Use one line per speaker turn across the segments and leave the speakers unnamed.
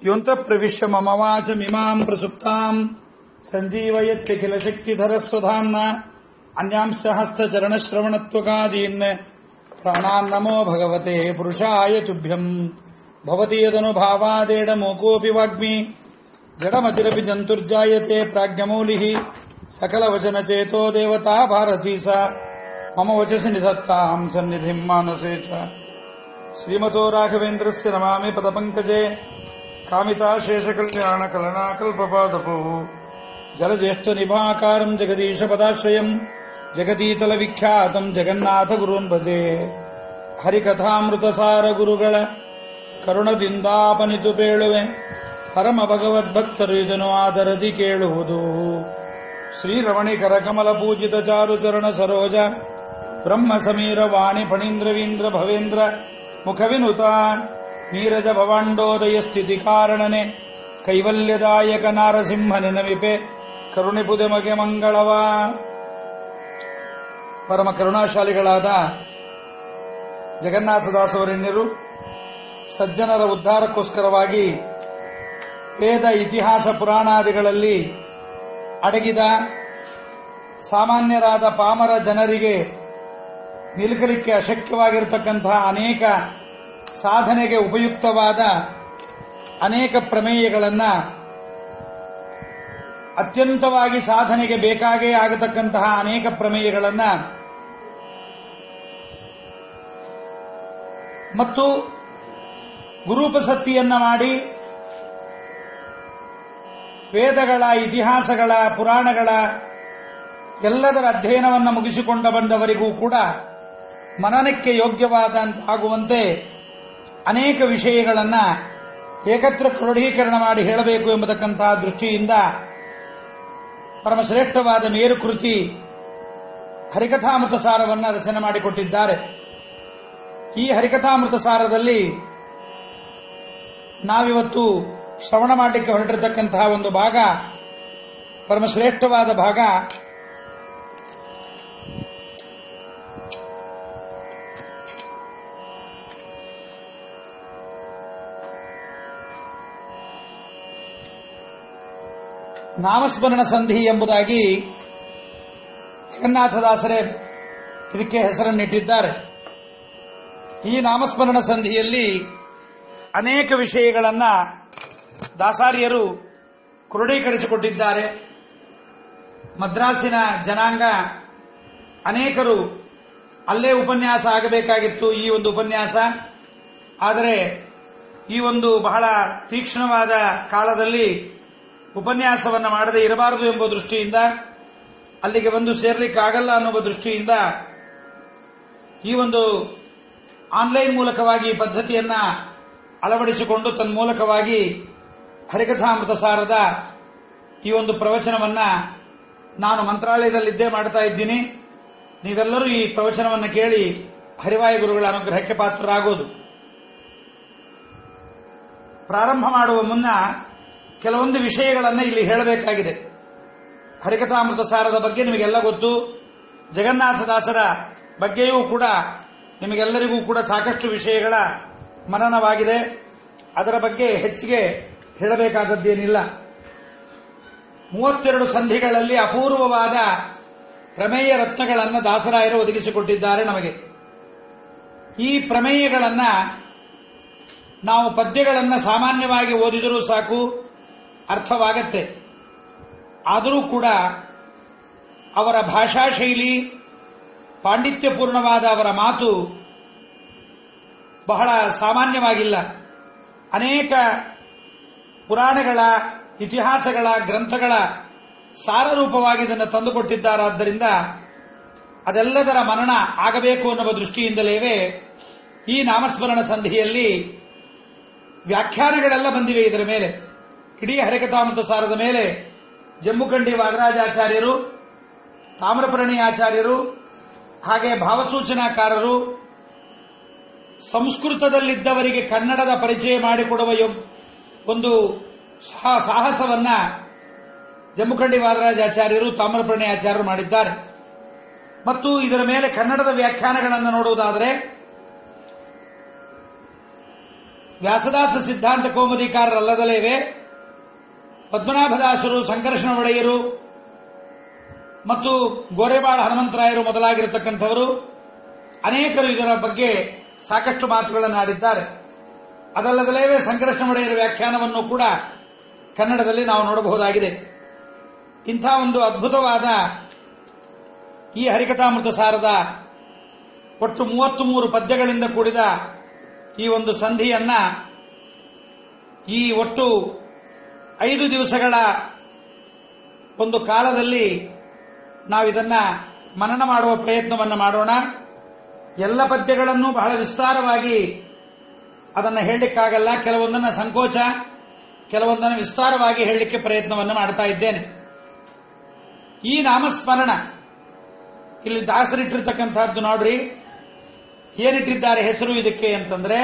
ಯೋಂತಃ ಪ್ರವಿಶ್ಯ ಮಮ ವಾಚಮಿಮಾಂ ಪ್ರಸುಪ್ತಾಂ ಸಂಜೀವಯತ್ಯ ಕಿಲ ಶಕ್ತಿಧರಸ್ವಧಾಮ್ನ ಅನ್ಯಾಂಶ್ಚ ಹಸ್ತಚರಣಶ್ರವಣತ್ವಗಾದೀನ್ ಪ್ರಾಣಾನ್ ನಮೋ ಭಗವತೆ ಪುರುಷಾಯ ತುಭ್ಯಂ ಭವತಿ ಯದನುಭಾವಾದೇಡಮೂಕೋऽಪಿ ವಾಗ್ಮಿ ಜಡಮತಿರಪಿ ಜಂತುರ್ಜಾಯತೆ ಪ್ರಾಜ್ಞಮೂಲಿಃ ಸಕಲವಚನಚೇತೋ ದೇವತಾ ಭಾರತೀ ಸಾ ಮಮ ವಚಸಿ ನಿಧತ್ತಾಂ ಸನ್ನಿಧಿಂ ಮಾನಸೇ ಚ ಶ್ರೀಮತೋ ರಾಘವೇಂದ್ರಸ್ಯ ನಮಾಮಿ ಪದಪಂಕಜೇ ಕಾಮಿತಾಶೇಷಕಲ್ಯಾಣಕಲನಾಕಲ್ಪಪಾದಪೋ ಜಲಜ್ಯೇಷ್ಠನಿಭಾಕಾರಂ ಜಗದೀಶಪದಾಶ್ರಯಂ ಜಗದೀತಲವಿಖ್ಯಾತಂ ಜಗನ್ನಾಥಗುರುನ್ ಭಜೆ ಹರಿಕಥಾಮೃತಸಾರ ಗುರುಗಳ ಕರುಣದಿಂದಾಪನಿತು ಪೇಳುವೆ ಪರಮ ಭಗವದ್ಭಕ್ತರು ಇದನ್ನು ಆದರದಿ ಕೇಳುವುದು. ಶ್ರೀರಮಣಿಕರ ಕಮಲ ಪೂಜಿತ ಚಾರುಚರಣ ಸರೋಜ ಬ್ರಹ್ಮ ಸಮೀರ ವಾಣಿ ಫಣೀಂದ್ರವೀಂದ್ರ ಭವೇಂದ್ರ ಮುಖವಿನುತ ನೀರಜ ಭವಾಂಡೋದಯ ಸ್ಥಿತಿ ಕಾರಣನೆ ಕೈವಲ್ಯದಾಯಕ ನಾರಸಿಂಹನೆ ನಮಿಪೆ ಕರುಣಿಪುದೆ ಮಗೆ ಮಂಗಳವ. ಪರಮ ಕರುಣಾಶಾಲಿಗಳಾದ ಜಗನ್ನಾಥದಾಸವರಣ್ಯರು ಸಜ್ಜನರ ಉದ್ಧಾರಕ್ಕೋಸ್ಕರವಾಗಿ ವೇದ ಇತಿಹಾಸ ಪುರಾಣಾದಿಗಳಲ್ಲಿ ಅಡಗಿದ ಸಾಮಾನ್ಯರಾದ ಪಾಮರ ಜನರಿಗೆ ನಿಲುಕಲಿಕ್ಕೆ ಅಶಕ್ಯವಾಗಿರತಕ್ಕಂತಹ ಅನೇಕ ಸಾಧನೆಗೆ ಉಪಯುಕ್ತವಾದ ಅನೇಕ ಪ್ರಮೇಯಗಳನ್ನು ಅತ್ಯಂತವಾಗಿ ಸಾಧನೆಗೆ ಬೇಕಾಗೇ ಆಗತಕ್ಕಂತಹ ಅನೇಕ ಪ್ರಮೇಯಗಳನ್ನು ಮತ್ತು ಗುರೂಪಸತ್ತಿಯನ್ನ ಮಾಡಿ ವೇದಗಳ ಇತಿಹಾಸಗಳ ಪುರಾಣಗಳ ಎಲ್ಲದರ ಅಧ್ಯಯನವನ್ನು ಮುಗಿಸಿಕೊಂಡು ಬಂದವರಿಗೂ ಕೂಡ ಮನನಕ್ಕೆ ಯೋಗ್ಯವಾದಂತಾಗುವಂತೆ ಅನೇಕ ವಿಷಯಗಳನ್ನು ಏಕತ್ರ ಕ್ರೋಢೀಕರಣ ಮಾಡಿ ಹೇಳಬೇಕು ಎಂಬತಕ್ಕಂತಹ ದೃಷ್ಟಿಯಿಂದ ಪರಮಶ್ರೇಷ್ಠವಾದ ಮೇರುಕೃತಿ ಹರಿಕಥಾಮೃತ ಸಾರವನ್ನು ರಚನೆ ಮಾಡಿಕೊಟ್ಟಿದ್ದಾರೆ. ಈ ಹರಿಕಥಾಮೃತ ಸಾರದಲ್ಲಿ ನಾವಿವತ್ತು ಶ್ರವಣ ಮಾಡಲಿಕ್ಕೆ ಹೊರಟಿರತಕ್ಕಂತಹ ಒಂದು ಭಾಗ ಪರಮಶ್ರೇಷ್ಠವಾದ ಭಾಗ. ನಾಮಸ್ಮರಣ ಸಂಧಿ ಎಂಬುದಾಗಿ ಜಗನ್ನಾಥದಾಸರೇ ಇದಕ್ಕೆ ಹೆಸರನ್ನಿಟ್ಟಿದ್ದಾರೆ. ಈ ನಾಮಸ್ಮರಣ ಸಂಧಿಯಲ್ಲಿ ಅನೇಕ ವಿಷಯಗಳನ್ನು ದಾಸಾರ್ಯರು ಕ್ರೋಢೀಕರಿಸಿಕೊಟ್ಟಿದ್ದಾರೆ. ಮದ್ರಾಸಿನ ಜನಾಂಗ ಅನೇಕರು ಅಲ್ಲೇ ಉಪನ್ಯಾಸ ಆಗಬೇಕಾಗಿತ್ತು ಈ ಒಂದು ಉಪನ್ಯಾಸ. ಆದರೆ ಈ ಒಂದು ಬಹಳ ತೀಕ್ಷ್ಣವಾದ ಕಾಲದಲ್ಲಿ ಉಪನ್ಯಾಸವನ್ನು ಮಾಡದೇ ಇರಬಾರದು ಎಂಬ ದೃಷ್ಟಿಯಿಂದ, ಅಲ್ಲಿಗೆ ಬಂದು ಸೇರ್ಲಿಕ್ಕಾಗಲ್ಲ ಅನ್ನುವ ದೃಷ್ಟಿಯಿಂದ ಈ ಒಂದು ಆನ್ಲೈನ್ ಮೂಲಕವಾಗಿ ಈ ಪದ್ಧತಿಯನ್ನ ಅಳವಡಿಸಿಕೊಂಡು ತನ್ಮೂಲಕವಾಗಿ ಹರಿಕಥಾಮೃತ ಸಾರದ ಈ ಒಂದು ಪ್ರವಚನವನ್ನ ನಾನು ಮಂತ್ರಾಲಯದಲ್ಲಿದ್ದೇ ಮಾಡ್ತಾ ಇದ್ದೀನಿ. ನೀವೆಲ್ಲರೂ ಈ ಪ್ರವಚನವನ್ನು ಕೇಳಿ ಹರಿವಾಯ ಗುರುಗಳ ಅನುಗ್ರಹಕ್ಕೆ ಪಾತ್ರರಾಗೋದು. ಪ್ರಾರಂಭ ಮಾಡುವ ಮುನ್ನ ಕೆಲವೊಂದು ವಿಷಯಗಳನ್ನು ಇಲ್ಲಿ ಹೇಳಬೇಕಾಗಿದೆ. ಹರಿಕಥಾಮೃತ ಸಾರದ ಬಗ್ಗೆ ನಿಮಗೆಲ್ಲ ಗೊತ್ತು. ಜಗನ್ನಾಥದಾಸರ ಬಗ್ಗೆಯೂ ಕೂಡ ನಿಮಗೆಲ್ಲರಿಗೂ ಕೂಡ ಸಾಕಷ್ಟು ವಿಷಯಗಳ ಮನನವಾಗಿದೆ. ಅದರ ಬಗ್ಗೆ ಹೆಚ್ಚಿಗೆ ಹೇಳಬೇಕಾದದ್ದೇನಿಲ್ಲ. 32 ಸಂಧಿಗಳಲ್ಲಿ ಅಪೂರ್ವವಾದ ಪ್ರಮೇಯ ರತ್ನಗಳನ್ನು ದಾಸರಾಯರು ಒದಗಿಸಿಕೊಟ್ಟಿದ್ದಾರೆ ನಮಗೆ. ಈ ಪ್ರಮೇಯಗಳನ್ನು ನಾವು ಪದ್ಯಗಳನ್ನು ಸಾಮಾನ್ಯವಾಗಿ ಓದಿದರೂ ಸಾಕು, ಅರ್ಥವಾಗತ್ತೆ. ಆದರೂ ಕೂಡ ಅವರ ಭಾಷಾ ಶೈಲಿ, ಪಾಂಡಿತ್ಯಪೂರ್ಣವಾದ ಅವರ ಮಾತು ಬಹಳ ಸಾಮಾನ್ಯವಾಗಿಲ್ಲ. ಅನೇಕ ಪುರಾಣಗಳ, ಇತಿಹಾಸಗಳ, ಗ್ರಂಥಗಳ ಸಾರರೂಪವಾಗಿ ಇದನ್ನು ತಂದುಕೊಟ್ಟಿದ್ದಾರಾದ್ದರಿಂದ ಅದೆಲ್ಲದರ ಮನನ ಆಗಬೇಕು ಅನ್ನುವ ದೃಷ್ಟಿಯಿಂದಲೇ ಈ ನಾಮಸ್ಮರಣ ಸಂಧಿಯಲ್ಲಿ ವ್ಯಾಖ್ಯಾನಗಳೆಲ್ಲ ಬಂದಿವೆ. ಇದರ ಮೇಲೆ ಇಡೀ ಹರಿಕಥಾಮೃತ ಸಾರದ ಮೇಲೆ ಜಂಬುಕಂಡಿ ವಾದರಾಜಾಚಾರ್ಯರು, ತಾಮ್ರಪರ್ಣಿ ಆಚಾರ್ಯರು, ಹಾಗೆ ಭಾವಸೂಚನಾಕಾರರು, ಸಂಸ್ಕೃತದಲ್ಲಿದ್ದವರಿಗೆ ಕನ್ನಡದ ಪರಿಚಯ ಮಾಡಿಕೊಡುವ ಒಂದು ಸಾಹಸವನ್ನ ಜಂಬುಕಂಡಿ ವಾದರಾಜಾಚಾರ್ಯರು, ತಾಮ್ರಪರ್ಣಿ ಆಚಾರ್ಯರು ಮಾಡಿದ್ದಾರೆ. ಮತ್ತು ಇದರ ಮೇಲೆ ಕನ್ನಡದ ವ್ಯಾಖ್ಯಾನಗಳನ್ನು ನೋಡುವುದಾದರೆ ವ್ಯಾಸದಾಸ ಸಿದ್ಧಾಂತ ಕೌಮುದಿಕಾರರಲ್ಲದಲೇವೆ ಪದ್ಮನಾಭದಾಸರು, ಸಂಕರ್ಷಣ ಒಡೆಯರು ಮತ್ತು ಗೋರೆಬಾಳ ಹನುಮಂತರಾಯರು ಮೊದಲಾಗಿರತಕ್ಕಂಥವರು ಅನೇಕರು ಇದರ ಬಗ್ಗೆ ಸಾಕಷ್ಟು ಮಾತುಗಳನ್ನು ಆಡಿದ್ದಾರೆ. ಅದಲ್ಲದಲೇವೆ ಸಂಕರ್ಷಣ ಒಡೆಯರ ವ್ಯಾಖ್ಯಾನವನ್ನು ಕೂಡ ಕನ್ನಡದಲ್ಲಿ ನಾವು ನೋಡಬಹುದಾಗಿದೆ. ಇಂಥ ಒಂದು ಅದ್ಭುತವಾದ ಈ ಹರಿಕಥಾಮೃತ ಸಾರದ ಒಟ್ಟು 33 ಪದ್ಯಗಳಿಂದ ಕೂಡಿದ ಈ ಒಂದು ಸಂಧಿಯನ್ನ ಈ ಒಟ್ಟು 5 ದಿವಸಗಳ ಒಂದು ಕಾಲದಲ್ಲಿ ನಾವಿದನ್ನ ಮನನ ಮಾಡುವ ಪ್ರಯತ್ನವನ್ನು ಮಾಡೋಣ. ಎಲ್ಲ ಪದ್ಯಗಳನ್ನು ಬಹಳ ವಿಸ್ತಾರವಾಗಿ ಅದನ್ನು ಹೇಳಲಿಕ್ಕಾಗಲ್ಲ. ಕೆಲವೊಂದನ್ನು ಸಂಕೋಚ, ಕೆಲವೊಂದನ್ನು ವಿಸ್ತಾರವಾಗಿ ಹೇಳಲಿಕ್ಕೆ ಪ್ರಯತ್ನವನ್ನು ಮಾಡ್ತಾ ಇದ್ದೇನೆ. ಈ ನಾಮಸ್ಮರಣ ಇಲ್ಲಿ ದಾಸರಿಟ್ಟಿರ್ತಕ್ಕಂಥದ್ದು ನೋಡ್ರಿ, ಏನಿಟ್ಟಿದ್ದಾರೆ ಹೆಸರು ಇದಕ್ಕೆ ಅಂತಂದ್ರೆ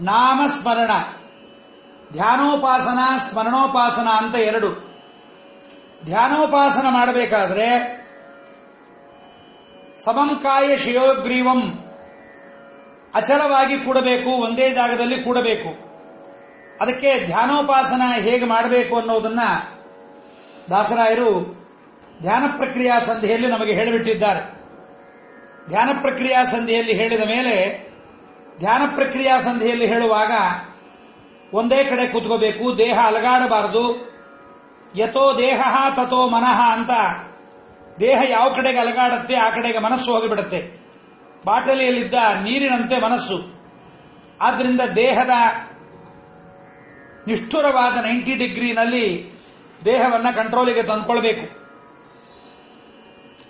ನಾಮಸ್ಮರಣ. ಧ್ಯಾನೋಪಾಸನ, ಸ್ಮರಣೋಪಾಸನ ಅಂತ ಎರಡು. ಧ್ಯಾನೋಪಾಸನ ಮಾಡಬೇಕಾದ್ರೆ ಸಮಂಕಾಯ ಶಿಯೋಗ್ರೀವಂ, ಅಚಲವಾಗಿ ಕೂಡಬೇಕು, ಒಂದೇ ಜಾಗದಲ್ಲಿ ಕೂಡಬೇಕು. ಅದಕ್ಕೆ ಧ್ಯಾನೋಪಾಸನ ಹೇಗೆ ಮಾಡಬೇಕು ಅನ್ನೋದನ್ನ ದಾಸರಾಯರು ಧ್ಯಾನ ಪ್ರಕ್ರಿಯಾ ಸಂಧಿಯಲ್ಲಿ ನಮಗೆ ಹೇಳಿಬಿಟ್ಟಿದ್ದಾರೆ. ಧ್ಯಾನ ಪ್ರಕ್ರಿಯಾ ಸಂಧಿಯಲ್ಲಿ ಹೇಳಿದ ಮೇಲೆ ಧ್ಯಾನ ಪ್ರಕ್ರಿಯಾ ಸಂಧಿಯಲ್ಲಿ ಹೇಳುವಾಗ ಒಂದೇ ಕಡೆ ಕೂತ್ಕೋಬೇಕು, ದೇಹ ಅಲಗಾಡಬಾರದು. ಯಥೋ ದೇಹ ತಥೋ ಮನಃ ಅಂತ ದೇಹ ಯಾವ ಕಡೆಗೆ ಅಲಗಾಡುತ್ತೆ ಆ ಕಡೆಗೆ ಮನಸ್ಸು ಹೋಗಿಬಿಡುತ್ತೆ. ಬಾಟಲಿಯಲ್ಲಿದ್ದ ನೀರಿನಂತೆ ಮನಸ್ಸು. ಆದ್ದರಿಂದ ದೇಹದ ನಿಷ್ಠುರವಾದ 90 ಡಿಗ್ರಿನಲ್ಲಿ ದೇಹವನ್ನು ಕಂಟ್ರೋಲಿಗೆ ತಂದುಕೊಳ್ಬೇಕು.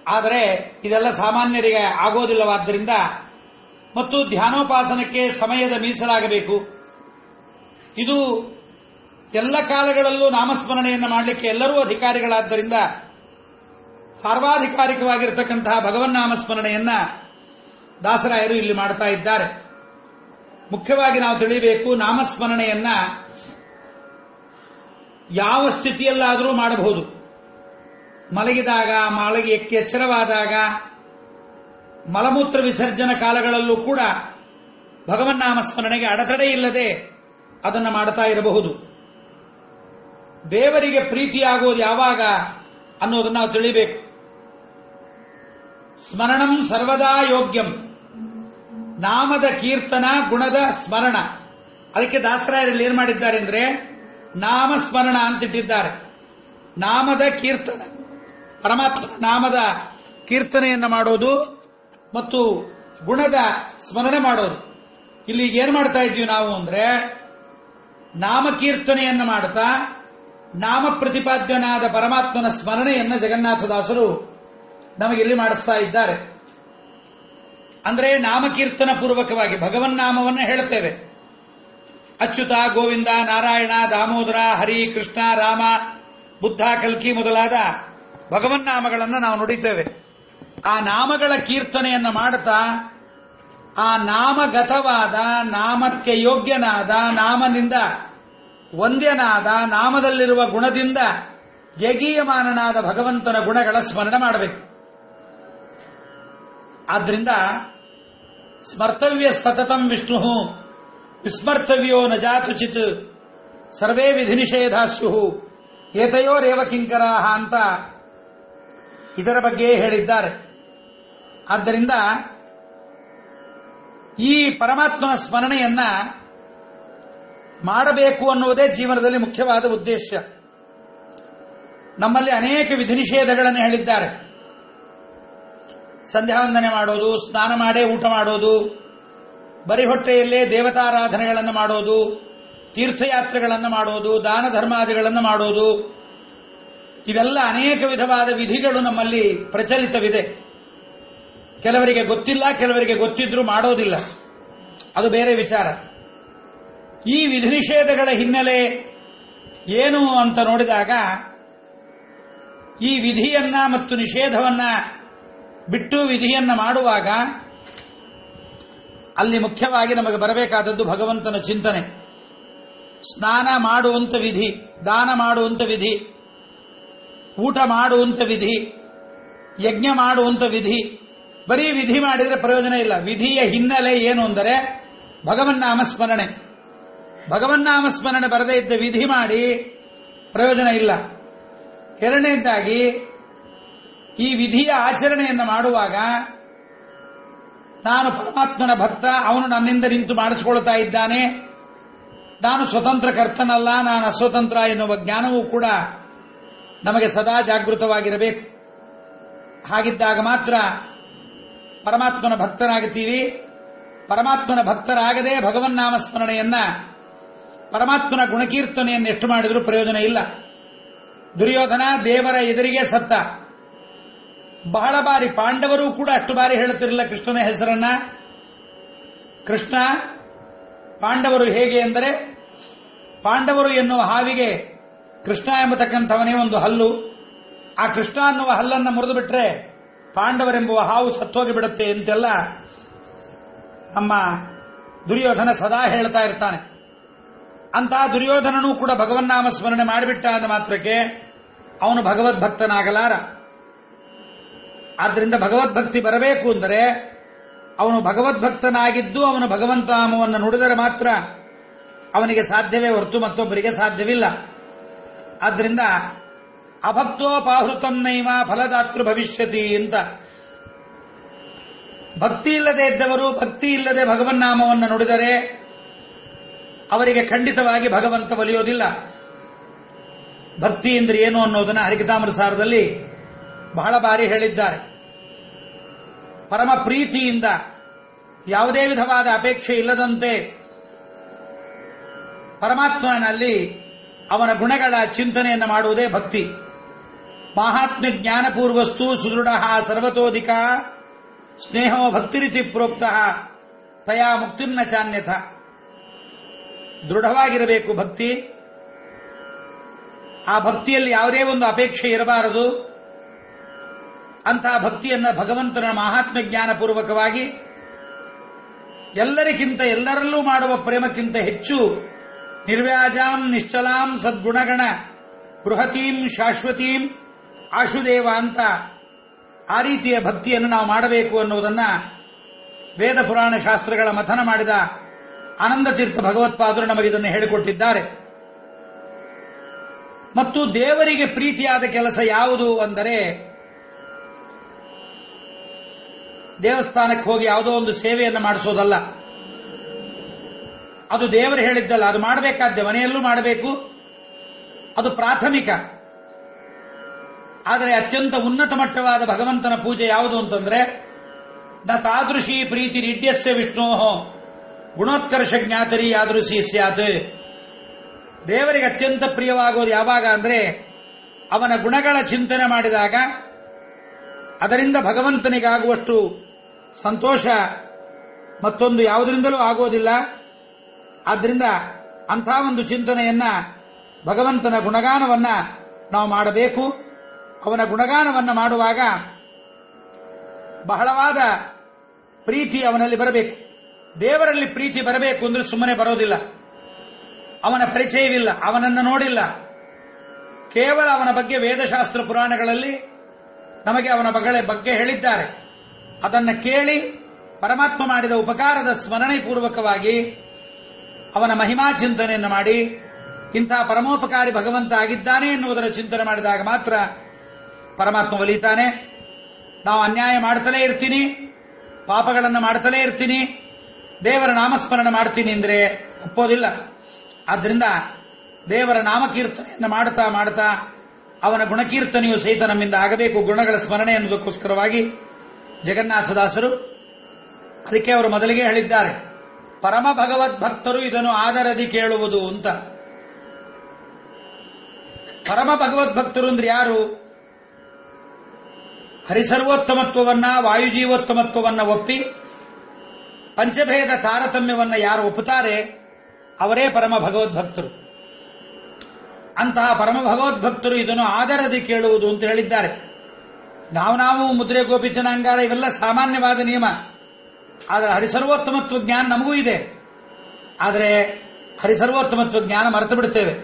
ಆದರೆ ಇದೆಲ್ಲ ಸಾಮಾನ್ಯರಿಗೆ ಆಗೋದಿಲ್ಲವಾದ್ದರಿಂದ ಮತ್ತು ಧ್ಯಾನೋಪಾಸನಕ್ಕೆ ಸಮಯದ ಮೀಸಲಾಗಬೇಕು. ಇದು ಎಲ್ಲ ಕಾಲಗಳಲ್ಲೂ ನಾಮಸ್ಮರಣೆಯನ್ನು ಮಾಡಲಿಕ್ಕೆ ಎಲ್ಲರೂ ಅಧಿಕಾರಿಗಳಾದ್ದರಿಂದ ಸಾರ್ವಾಧಿಕಾರಿಕವಾಗಿರತಕ್ಕಂತಹ ಭಗವನ್ನಾಮಸ್ಮರಣೆಯನ್ನ ದಾಸರಾಯರು ಇಲ್ಲಿ ಮಾಡ್ತಾ ಇದ್ದಾರೆ. ಮುಖ್ಯವಾಗಿ ನಾವು ತಿಳಿಯಬೇಕು, ನಾಮಸ್ಮರಣೆಯನ್ನ ಯಾವ ಸ್ಥಿತಿಯಲ್ಲಾದರೂ ಮಾಡಬಹುದು. ಮಲಗಿದಾಗ, ಎಚ್ಚರವಾದಾಗ, ಮಲಮೂತ್ರ ವಿಸರ್ಜನ ಕಾಲಗಳಲ್ಲೂ ಕೂಡ ಭಗವನ್ನಾಮಸ್ಮರಣೆಗೆ ಅಡೆತಡೆ ಇಲ್ಲದೆ ಅದನ್ನು ಮಾಡ್ತಾ ಇರಬಹುದು. ದೇವರಿಗೆ ಪ್ರೀತಿಯಾಗುವುದು ಯಾವಾಗ ಅನ್ನೋದನ್ನು ನಾವು ತಿಳಿಬೇಕು. ಸ್ಮರಣಂ ಸರ್ವದಾ ಯೋಗ್ಯಂ, ನಾಮದ ಕೀರ್ತನ, ಗುಣದ ಸ್ಮರಣ. ಅದಕ್ಕೆ ದಾಸರಾಯರಲ್ಲಿ ಏನ್ ಮಾಡಿದ್ದಾರೆ ಅಂದ್ರೆ ನಾಮಸ್ಮರಣ ಅಂತಿಟ್ಟಿದ್ದಾರೆ. ನಾಮದ ಕೀರ್ತನ, ಪರಮಾತ್ಮ ನಾಮದ ಕೀರ್ತನೆಯನ್ನು ಮಾಡೋದು ಮತ್ತು ಗುಣದ ಸ್ಮರಣೆ ಮಾಡೋದು. ಇಲ್ಲಿ ಏನ್ ಮಾಡ್ತಾ ಇದ್ದೀವಿ ನಾವು ಅಂದ್ರೆ ನಾಮಕೀರ್ತನೆಯನ್ನು ಮಾಡ್ತಾ ನಾಮ ಪ್ರತಿಪಾದ್ಯನಾದ ಪರಮಾತ್ಮನ ಸ್ಮರಣೆಯನ್ನು ಜಗನ್ನಾಥದಾಸರು ನಮಗಿಲ್ಲಿ ಮಾಡಿಸ್ತಾ ಇದ್ದಾರೆ. ಅಂದ್ರೆ ನಾಮಕೀರ್ತನ ಪೂರ್ವಕವಾಗಿ ಭಗವನ್ನಾಮವನ್ನು ಹೇಳುತ್ತೇವೆ. ಅಚ್ಯುತ, ಗೋವಿಂದ, ನಾರಾಯಣ, ದಾಮೋದರ, ಹರಿ, ಕೃಷ್ಣ, ರಾಮ, ಬುದ್ಧ, ಕಲ್ಕಿ ಮೊದಲಾದ ಭಗವನ್ನಾಮಗಳನ್ನು ನಾವು ನುಡಿತೇವೆ. ಆ ನಾಮಗಳ ಕೀರ್ತನೆಯನ್ನು ಮಾಡುತ್ತಾ ಆ ನಾಮಗತವಾದ, ನಾಮಕ್ಕೆ ಯೋಗ್ಯನಾದ, ನಾಮನಿಂದ ವಂದ್ಯನಾದ, ನಾಮದಲ್ಲಿರುವ ಗುಣದಿಂದ ಯಗೀಯಮಾನನಾದ ಭಗವಂತನ ಗುಣಗಳ ಸ್ಮರಣೆ ಮಾಡಬೇಕು. ಆದ್ದರಿಂದ ಸ್ಮರ್ತವ್ಯ ಸತತಂ ವಿಷ್ಣು ವಿಸ್ಮರ್ತವ್ಯೋ ನ ಜಾತುಚಿತ್ ಸರ್ವೇ ವಿಧಿ ನಿಷೇಧಾಸ್ಯು ಏತಯೋರೇವ ಕಿಂಕರಾಹ ಅಂತ ಇದರ ಬಗ್ಗೆ ಹೇಳಿದ್ದಾರೆ. ಆದ್ದರಿಂದ ಈ ಪರಮಾತ್ಮನ ಸ್ಮರಣೆಯನ್ನ ಮಾಡಬೇಕು ಅನ್ನುವುದೇ ಜೀವನದಲ್ಲಿ ಮುಖ್ಯವಾದ ಉದ್ದೇಶ. ನಮ್ಮಲ್ಲಿ ಅನೇಕ ವಿಧಿ ನಿಷೇಧಗಳನ್ನು ಹೇಳಿದ್ದಾರೆ. ಸಂಧ್ಯಾವಂದನೆ ಮಾಡೋದು, ಸ್ನಾನ ಮಾಡೇ ಊಟ ಮಾಡೋದು, ಬರಿ ಹೊಟ್ಟೆಯಲ್ಲೇ ದೇವತಾರಾಧನೆಗಳನ್ನು ಮಾಡೋದು, ತೀರ್ಥಯಾತ್ರೆಗಳನ್ನು ಮಾಡೋದು, ದಾನ ಧರ್ಮಾದಿಗಳನ್ನು ಮಾಡೋದು, ಇವೆಲ್ಲ ಅನೇಕ ವಿಧವಾದ ವಿಧಿಗಳು ನಮ್ಮಲ್ಲಿ ಪ್ರಚಲಿತವಿದೆ. ಕೆಲವರಿಗೆ ಗೊತ್ತಿಲ್ಲ, ಕೆಲವರಿಗೆ ಗೊತ್ತಿದ್ರೂ ಮಾಡೋದಿಲ್ಲ, ಅದು ಬೇರೆ ವಿಚಾರ. ಈ ವಿಧಿ ನಿಷೇಧಗಳ ಹಿನ್ನೆಲೆ ಏನು ಅಂತ ನೋಡಿದಾಗ ಈ ವಿಧಿಯನ್ನ ಮತ್ತು ನಿಷೇಧವನ್ನ ಬಿಟ್ಟು ವಿಧಿಯನ್ನ ಮಾಡುವಾಗ ಅಲ್ಲಿ ಮುಖ್ಯವಾಗಿ ನಮಗೆ ಬರಬೇಕಾದದ್ದು ಭಗವಂತನ ಚಿಂತನೆ. ಸ್ನಾನ ಮಾಡುವಂತ ವಿಧಿ, ದಾನ ಮಾಡುವಂತ ವಿಧಿ, ಊಟ ಮಾಡುವಂತ ವಿಧಿ, ಯಜ್ಞ ಮಾಡುವಂತ ವಿಧಿ. ಬರೀ ವಿಧಿ ಮಾಡಿದರೆ ಪ್ರಯೋಜನ ಇಲ್ಲ. ವಿಧಿಯ ಹಿನ್ನೆಲೆ ಏನು ಅಂದರೆ ಭಗವನ್ನಾಮ ಸ್ಮರಣೆ. ಭಗವನ್ನಾಮಸ್ಮರಣೆ ಬರದೇ ಇದ್ದ ವಿಧಿ ಮಾಡಿ ಪ್ರಯೋಜನ ಇಲ್ಲ. ಎರಡನೇದಾಗಿ ಈ ವಿಧಿಯ ಆಚರಣೆಯನ್ನು ಮಾಡುವಾಗ ನಾನು ಪರಮಾತ್ಮನ ಭಕ್ತ, ಅವನು ನನ್ನಿಂದ ನಿಂತು ಮಾಡಿಸಿಕೊಳ್ತಾ ಇದ್ದಾನೆ, ನಾನು ಸ್ವತಂತ್ರ ಕರ್ತನಲ್ಲ, ನಾನು ಅಸ್ವತಂತ್ರ ಎನ್ನುವ ಜ್ಞಾನವೂ ಕೂಡ ನಮಗೆ ಸದಾ ಜಾಗೃತವಾಗಿರಬೇಕು. ಹಾಗಿದ್ದಾಗ ಮಾತ್ರ ಪರಮಾತ್ಮನ ಭಕ್ತರಾಗುತ್ತೀವಿ. ಪರಮಾತ್ಮನ ಭಕ್ತರಾಗದೆ ಭಗವನ್ನಾಮಸ್ಮರಣೆಯನ್ನ, ಪರಮಾತ್ಮನ ಗುಣಕೀರ್ತನೆಯನ್ನು ಎಷ್ಟು ಮಾಡಿದರೂ ಪ್ರಯೋಜನ ಇಲ್ಲ. ದುರ್ಯೋಧನ ದೇವರ ಎದುರಿಗೆ ಸತ್ತ. ಬಹಳ ಬಾರಿ ಪಾಂಡವರು ಕೂಡ ಅಷ್ಟು ಬಾರಿ ಹೇಳುತ್ತಿರಲಿಲ್ಲ ಕೃಷ್ಣನ ಹೆಸರನ್ನ. ಕೃಷ್ಣ ಪಾಂಡವರು ಹೇಗೆ ಎಂದರೆ, ಪಾಂಡವರು ಎನ್ನುವ ಹಾವಿಗೆ ಕೃಷ್ಣ ಎಂಬತಕ್ಕಂಥವನೇ ಒಂದು ಹಲ್ಲು. ಆ ಕೃಷ್ಣ ಅನ್ನುವ ಹಲ್ಲನ್ನು ಮುರಿದು ಬಿಟ್ರೆ ಪಾಂಡವರೆಂಬುವ ಹಾವು ಸತ್ತೋಗಿ ಬಿಡುತ್ತೆ ಅಂತೆಲ್ಲ ನಮ್ಮ ದುರ್ಯೋಧನ ಸದಾ ಹೇಳ್ತಾ ಇರ್ತಾನೆ. ಅಂತಹ ದುರ್ಯೋಧನನೂ ಕೂಡ ಭಗವನ್ನಾಮ ಸ್ಮರಣೆ ಮಾಡಿಬಿಟ್ಟ ಅಂದ ಮಾತ್ರಕ್ಕೆ ಅವನು ಭಗವದ್ಭಕ್ತನಾಗಲಾರ. ಆದ್ದರಿಂದ ಭಗವದ್ಭಕ್ತಿ ಬರಬೇಕು ಅಂದರೆ ಅವನು ಭಗವದ್ಭಕ್ತನಾಗಿದ್ದು ಅವನು ಭಗವಂತನಾಮವನ್ನು ನುಡಿದರೆ ಮಾತ್ರ ಅವನಿಗೆ ಸಾಧ್ಯವೇ ಹೊರತು ಮತ್ತೊಬ್ಬರಿಗೆ ಸಾಧ್ಯವಿಲ್ಲ. ಆದ್ದರಿಂದ ಅಭಕ್ತೋಪಾಹೃತಂ ನೈವ ಫಲದಾತೃ ಭವಿಷ್ಯತಿ ಅಂತ, ಭಕ್ತಿ ಇಲ್ಲದೆ ಇದ್ದವರು ಭಕ್ತಿ ಇಲ್ಲದೆ ಭಗವನ್ನಾಮವನ್ನು ನುಡಿದರೆ ಅವರಿಗೆ ಖಂಡಿತವಾಗಿ ಭಗವಂತ ಒಲಿಯೋದಿಲ್ಲ. ಭಕ್ತಿ ಎಂದರೆ ಏನು ಅನ್ನೋದನ್ನು ಹರಿಕಥಾಮೃತಸಾರದಲ್ಲಿ ಬಹಳ ಬಾರಿ ಹೇಳಿದ್ದಾರೆ. ಪರಮ ಪ್ರೀತಿಯಿಂದ ಯಾವುದೇ ವಿಧವಾದ ಅಪೇಕ್ಷೆ ಇಲ್ಲದಂತೆ ಪರಮಾತ್ಮನಲ್ಲಿ ಅವನ ಗುಣಗಳ ಚಿಂತನೆಯನ್ನು ಮಾಡುವುದೇ ಭಕ್ತಿ. ಮಾಹಾತ್ಮ್ಯ ಜ್ಞಾನಪೂರ್ವಸ್ತು ಸುದೃಢ ಸರ್ವತೋಧಿಕ ಸ್ನೇಹೋ ಭಕ್ತಿರಿತಿ ಪ್ರೋಕ್ತ ತಯಾ ಮುಕ್ತಿರ್ನ ಚಾನ್ಯಥ. ದೃಢವಾಗಿರಬೇಕು ಭಕ್ತಿ. ಆ ಭಕ್ತಿಯಲ್ಲಿ ಯಾವುದೇ ಒಂದು ಅಪೇಕ್ಷೆ ಇರಬಾರದು. ಅಂತಹ ಭಕ್ತಿಯನ್ನು ಭಗವಂತನ ಮಹಾತ್ಮ್ಯ ಜ್ಞಾನಪೂರ್ವಕವಾಗಿ ಎಲ್ಲರಿಗಿಂತ ಎಲ್ಲರಲ್ಲೂ ಮಾಡುವ ಪ್ರೇಮಕ್ಕಿಂತ ಹೆಚ್ಚು ನಿರ್ವ್ಯಾಜಾಂ ನಿಶ್ಚಲಾಂ ಸದ್ಗುಣಗಣ ಬೃಹತೀಂ ಶಾಶ್ವತೀಂ ಆಶುದೇವ ಅಂತ ಆ ರೀತಿಯ ಭಕ್ತಿಯನ್ನು ನಾವು ಮಾಡಬೇಕು ಅನ್ನುವುದನ್ನು ವೇದ ಪುರಾಣ ಶಾಸ್ತ್ರಗಳ ಮಥನ ಮಾಡಿದ ಆನಂದ ತೀರ್ಥ ಭಗವತ್ಪಾದರು ನಮಗಿದನ್ನು ಹೇಳಿಕೊಟ್ಟಿದ್ದಾರೆ. ಮತ್ತು ದೇವರಿಗೆ ಪ್ರೀತಿಯಾದ ಕೆಲಸ ಯಾವುದು ಅಂದರೆ, ದೇವಸ್ಥಾನಕ್ಕೆ ಹೋಗಿ ಯಾವುದೋ ಒಂದು ಸೇವೆಯನ್ನು ಮಾಡಿಸೋದಲ್ಲ. ಅದು ದೇವರು ಹೇಳಿದ್ದಲ್ಲ, ಅದು ಮಾಡಬೇಕಾದ್ದೆ, ಮನೆಯಲ್ಲೂ ಮಾಡಬೇಕು, ಅದು ಪ್ರಾಥಮಿಕ. ಆದರೆ ಅತ್ಯಂತ ಉನ್ನತ ಮಟ್ಟವಾದ ಭಗವಂತನ ಪೂಜೆ ಯಾವುದು ಅಂತಂದ್ರೆ, ನ ತಾದೃಶಿ ಪ್ರೀತಿ ನಿಡ್ಯಸ್ಯ ವಿಷ್ಣೋ ಗುಣೋತ್ಕರ್ಷ ಜ್ಞಾತರಿ ಯಾದೃಶಿ ಸ್ಯಾತ್. ದೇವರಿಗೆ ಅತ್ಯಂತ ಪ್ರಿಯವಾಗೋದು ಯಾವಾಗ ಅಂದರೆ ಅವನ ಗುಣಗಳ ಚಿಂತನೆ ಮಾಡಿದಾಗ ಅದರಿಂದ ಭಗವಂತನಿಗಾಗುವಷ್ಟು ಸಂತೋಷ ಮತ್ತೊಂದು ಯಾವುದರಿಂದಲೂ ಆಗೋದಿಲ್ಲ. ಆದ್ದರಿಂದ ಅಂಥ ಒಂದು ಚಿಂತನೆಯನ್ನ, ಭಗವಂತನ ಗುಣಗಾನವನ್ನ ನಾವು ಮಾಡಬೇಕು. ಅವನ ಗುಣಗಾನವನ್ನು ಮಾಡುವಾಗ ಬಹಳವಾದ ಪ್ರೀತಿ ಅವನಲ್ಲಿ ಬರಬೇಕು. ದೇವರಲ್ಲಿ ಪ್ರೀತಿ ಬರಬೇಕು ಅಂದ್ರೆ ಸುಮ್ಮನೆ ಬರೋದಿಲ್ಲ. ಅವನ ಪರಿಚಯವಿಲ್ಲ, ಅವನನ್ನು ನೋಡಿಲ್ಲ, ಕೇವಲ ಅವನ ಬಗ್ಗೆ ವೇದಶಾಸ್ತ್ರ ಪುರಾಣಗಳಲ್ಲಿ ನಮಗೆ ಅವನ ಬಗ್ಗೆ ಹೇಳಿದ್ದಾರೆ. ಅದನ್ನು ಕೇಳಿ ಪರಮಾತ್ಮ ಮಾಡಿದ ಉಪಕಾರದ ಸ್ಮರಣೆ ಪೂರ್ವಕವಾಗಿ ಅವನ ಮಹಿಮಾ ಚಿಂತನೆಯನ್ನು ಮಾಡಿ ಇಂಥ ಪರಮೋಪಕಾರಿ ಭಗವಂತ ಆಗಿದ್ದಾನೆ ಎನ್ನುವುದರ ಚಿಂತನೆ ಮಾಡಿದಾಗ ಮಾತ್ರ ಪರಮಾತ್ಮ ಒಲಿತಾನೆ. ನಾವು ಅನ್ಯಾಯ ಮಾಡ್ತಲೇ ಇರ್ತೀನಿ, ಪಾಪಗಳನ್ನು ಮಾಡ್ತಲೇ ಇರ್ತೀನಿ, ದೇವರ ನಾಮಸ್ಮರಣೆ ಮಾಡ್ತೀನಿ ಅಂದರೆ ಒಪ್ಪೋದಿಲ್ಲ. ಆದ್ದರಿಂದ ದೇವರ ನಾಮಕೀರ್ತನೆಯನ್ನು ಮಾಡ್ತಾ ಮಾಡ್ತಾ ಅವನ ಗುಣಕೀರ್ತನೆಯು ಸಹಿತ ನಮ್ಮಿಂದ ಆಗಬೇಕು, ಗುಣಗಳ ಸ್ಮರಣೆ ಎನ್ನುವುದಕ್ಕೋಸ್ಕರವಾಗಿ ಜಗನ್ನಾಥದಾಸರು ಅದಕ್ಕೆ ಅವರು ಮೊದಲಿಗೆ ಹೇಳಿದ್ದಾರೆ, ಪರಮ ಭಗವದ್ಭಕ್ತರು ಇದನ್ನು ಆದರದಿ ಕೇಳುವುದು ಅಂತ. ಪರಮ ಭಗವದ್ಭಕ್ತರು ಅಂದ್ರೆ ಯಾರು? ಹರಿಸರ್ವೋತ್ತಮತ್ವವನ್ನ, ವಾಯುಜೀವೋತ್ತಮತ್ವವನ್ನ ಒಪ್ಪಿ ಪಂಚಭೇದ ತಾರತಮ್ಯವನ್ನ ಯಾರು ಒಪ್ಪುತ್ತಾರೆ ಅವರೇ ಪರಮ ಭಗವದ್ಭಕ್ತರು. ಅಂತಹ ಪರಮ ಭಗವದ್ಭಕ್ತರು ಇದನ್ನು ಆದರದಿ ಕೇಳುವುದು ಅಂತ ಹೇಳಿದ್ದಾರೆ. ನಾವು ಮುದ್ರೆ ಗೋಪಿಚನ ಅಂಗಾರ ಇವೆಲ್ಲ ಸಾಮಾನ್ಯವಾದ ನಿಯಮ. ಆದರೆ ಹರಿಸರ್ವೋತ್ತಮತ್ವ ಜ್ಞಾನ ನಮಗೂ ಇದೆ. ಆದರೆ ಹರಿಸರ್ವೋತ್ತಮತ್ವ ಜ್ಞಾನ ಮರೆತು ಬಿಡ್ತೇವೆ.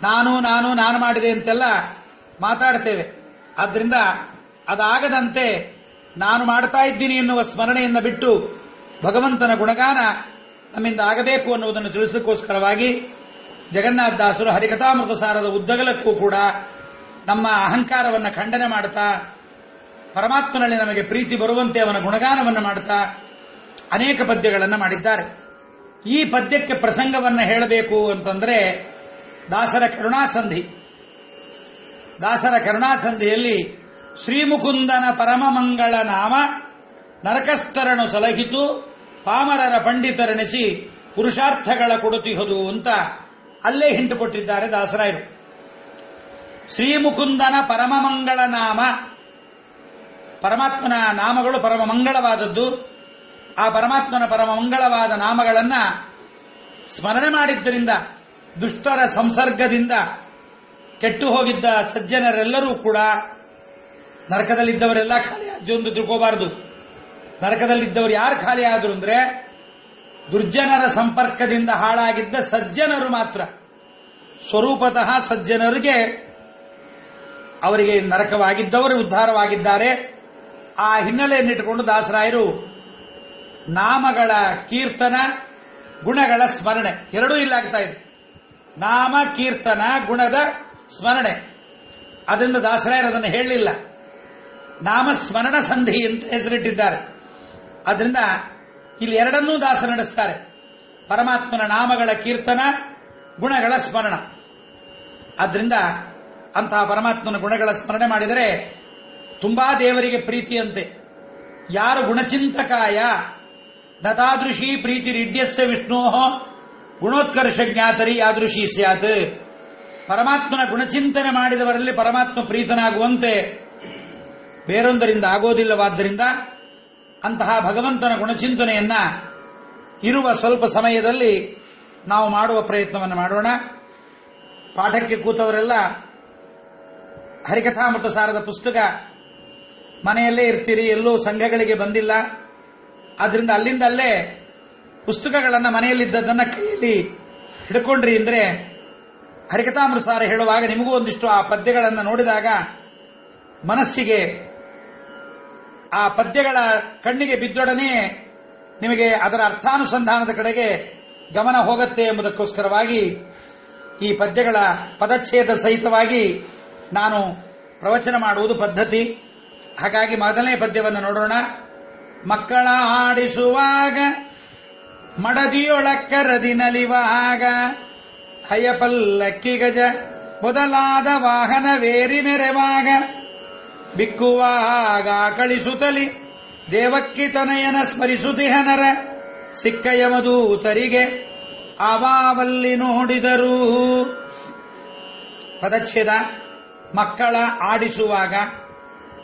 ನಾನು ಮಾಡಿದೆ ಅಂತೆಲ್ಲ ಮಾತಾಡ್ತೇವೆ. ಆದ್ದರಿಂದ ಅದಾಗದಂತೆ ನಾನು ಮಾಡ್ತಾ ಇದ್ದೀನಿ ಎನ್ನುವ ಸ್ಮರಣೆಯನ್ನು ಬಿಟ್ಟು ಭಗವಂತನ ಗುಣಗಾನ ನಮ್ಮಿಂದ ಆಗಬೇಕು ಅನ್ನುವುದನ್ನು ತಿಳಿಸಲಿಕ್ಕೋಸ್ಕರವಾಗಿ ಜಗನ್ನಾಥದಾಸರು ಹರಿಕಥಾಮೃತ ಸಾರದ ಉದ್ದಗಲಕ್ಕೂ ಕೂಡ ನಮ್ಮ ಅಹಂಕಾರವನ್ನು ಖಂಡನೆ ಮಾಡುತ್ತಾ ಪರಮಾತ್ಮನಲ್ಲಿ ನಮಗೆ ಪ್ರೀತಿ ಬರುವಂತೆ ಅವನ ಗುಣಗಾನವನ್ನು ಮಾಡುತ್ತಾ ಅನೇಕ ಪದ್ಯಗಳನ್ನು ಮಾಡಿದ್ದಾರೆ. ಈ ಪದ್ಯಕ್ಕೆ ಪ್ರಸಂಗವನ್ನು ಹೇಳಬೇಕು ಅಂತಂದ್ರೆ ದಾಸರ ಕರುಣಾಸಂಧಿ. ದಾಸರ ಕರುಣಾಸಂಧಿಯಲ್ಲಿ ಶ್ರೀಮುಕುಂದನ ಪರಮಮಂಗಳ ನಾಮ ನರಕಸ್ತರನು ಸಲಹಿತು ಪಾಮರರ ಪಂಡಿತರೆಣಿಸಿ ಪುರುಷಾರ್ಥಗಳ ಕೊಡುತ್ತಿಹುದು ಅಂತ ಅಲ್ಲೇ ಹಿಂಟು ಕೊಟ್ಟಿದ್ದಾರೆ ದಾಸರಾಯರು. ಶ್ರೀಮುಕುಂದನ ಪರಮಮಂಗಳ ನಾಮ, ಪರಮಾತ್ಮನ ನಾಮಗಳು ಪರಮ ಮಂಗಳವಾದದ್ದು. ಆ ಪರಮಾತ್ಮನ ಪರಮ ಮಂಗಳವಾದ ನಾಮಗಳನ್ನು ಸ್ಮರಣೆ ಮಾಡಿದ್ದರಿಂದ ದುಷ್ಟರ ಸಂಸರ್ಗದಿಂದ ಕೆಟ್ಟು ಹೋಗಿದ್ದ ಸಜ್ಜನರೆಲ್ಲರೂ ಕೂಡ, ನರಕದಲ್ಲಿದ್ದವರೆಲ್ಲ ಖಾಲಿ ಒಂದು ತಿಳ್ಕೋಬಾರದು. ನರಕದಲ್ಲಿದ್ದವರು ಯಾರು ಖಾಲಿ ಆದ್ರು ಅಂದ್ರೆ ದುರ್ಜನರ ಸಂಪರ್ಕದಿಂದ ಹಾಳಾಗಿದ್ದ ಸಜ್ಜನರು ಮಾತ್ರ. ಸ್ವರೂಪತಃ ಸಜ್ಜನರಿಗೆ ಅವರಿಗೆ ನರಕವಾಗಿದ್ದವರು ಉದ್ಧಾರವಾಗಿದ್ದಾರೆ. ಆ ಹಿನ್ನೆಲೆಯನ್ನಿಟ್ಟುಕೊಂಡು ದಾಸರಾಯರು ನಾಮಗಳ ಕೀರ್ತನ, ಗುಣಗಳ ಸ್ಮರಣೆ ಎರಡೂ ಇಲ್ಲಾಗ್ತಾ ಇದೆ. ನಾಮ ಕೀರ್ತನ, ಗುಣದ ಸ್ಮರಣೆ. ಅದರಿಂದ ದಾಸರಾಯರು ಅದನ್ನು ಹೇಳಲಿಲ್ಲ. ನಾಮ ಸ್ಮರಣ ಸಂಧಿ ಅಂತ ಹೆಸರಿಟ್ಟಿದ್ದಾರೆ. ಅದರಿಂದ ಇಲ್ಲಿ ಎರಡನ್ನೂ ದಾಸ ನಡೆಸ್ತಾರೆ. ಪರಮಾತ್ಮನ ನಾಮಗಳ ಕೀರ್ತನ, ಗುಣಗಳ ಸ್ಮರಣ. ಆದ್ದರಿಂದ ಅಂತಹ ಪರಮಾತ್ಮನ ಗುಣಗಳ ಸ್ಮರಣೆ ಮಾಡಿದರೆ ತುಂಬಾ ದೇವರಿಗೆ ಪ್ರೀತಿಯಂತೆ. ಯಾರು ಗುಣಚಿಂತಕಾಯ ನತಾದೃಶಿ ಪ್ರೀತಿರಿಡ್ಯಸ್ಯ ವಿಷ್ಣೋ ಗುಣೋತ್ಕರ್ಷ ಜ್ಞಾತರಿ ಯಾದೃಶಿ ಸ್ಯಾತ್. ಪರಮಾತ್ಮನ ಗುಣಚಿಂತನೆ ಮಾಡಿದವರಲ್ಲಿ ಪರಮಾತ್ಮ ಪ್ರೀತನಾಗುವಂತೆ ಬೇರೊಂದರಿಂದ ಆಗೋದಿಲ್ಲವಾದ್ದರಿಂದ ಅಂತಹ ಭಗವಂತನ ಗುಣಚಿಂತನೆಯನ್ನ ಇರುವ ಸ್ವಲ್ಪ ಸಮಯದಲ್ಲಿ ನಾವು ಮಾಡುವ ಪ್ರಯತ್ನವನ್ನು ಮಾಡೋಣ. ಪಾಠಕ್ಕೆ ಕೂತವರೆಲ್ಲ ಹರಿಕಥಾಮೃತ ಸಾರದ ಪುಸ್ತಕ ಮನೆಯಲ್ಲೇ ಇರ್ತೀರಿ, ಎಲ್ಲೂ ಸಂಘಗಳಿಗೆ ಬಂದಿಲ್ಲ. ಆದ್ರಿಂದ ಅಲ್ಲಿಂದ ಅಲ್ಲೇ ಪುಸ್ತಕಗಳನ್ನು ಮನೆಯಲ್ಲಿದ್ದದನ್ನ ಕೈಯಲ್ಲಿ ಹಿಡ್ಕೊಂಡ್ರಿ ಅಂದ್ರೆ ಹರಿಕಥಾಮೃತ ಸಾರ ಹೇಳುವಾಗ ನಿಮಗೂ ಒಂದಿಷ್ಟು ಆ ಪದ್ಯಗಳನ್ನು ನೋಡಿದಾಗ ಮನಸ್ಸಿಗೆ ಆ ಪದ್ಯಗಳ ಕಣ್ಣಿಗೆ ಬಿದ್ದೊಡನೆ ನಿಮಗೆ ಅದರ ಅರ್ಥಾನುಸಂಧಾನದ ಕಡೆಗೆ ಗಮನ ಹೋಗುತ್ತೆ ಎಂಬುದಕ್ಕೋಸ್ಕರವಾಗಿ ಈ ಪದ್ಯಗಳ ಪದಚ್ಛೇದ ಸಹಿತವಾಗಿ ನಾನು ಪ್ರವಚನ ಮಾಡುವುದು ಪದ್ಧತಿ. ಹಾಗಾಗಿ ಮೊದಲನೇ ಪದ್ಯವನ್ನು ನೋಡೋಣ. ಮಕ್ಕಳ ಆಡಿಸುವಾಗ ಮಡದಿಯೊಳಕ್ಕರದಿ ನಲಿವಾಗ ಹಯಪಲ್ಲಕ್ಕಿ ಗಜ ಮೊದಲಾದ ವಾಹನವೇರಿ ಮೆರೆವಾಗ ಬಿಕ್ಕುವಾಗ ಕಳಿಸುತ್ತಲಿ ದೇವಕ್ಕಿ ತನಯನ ಸ್ಮರಿಸುತಿಹನರ ಸಿಕ್ಕ ಯಮದೂತರಿಗೆ ಆವಾವಲ್ಲಿ ನೋಡಿದರು. ಪದಚ್ಛೇದ. ಮಕ್ಕಳ ಆಡಿಸುವಾಗ,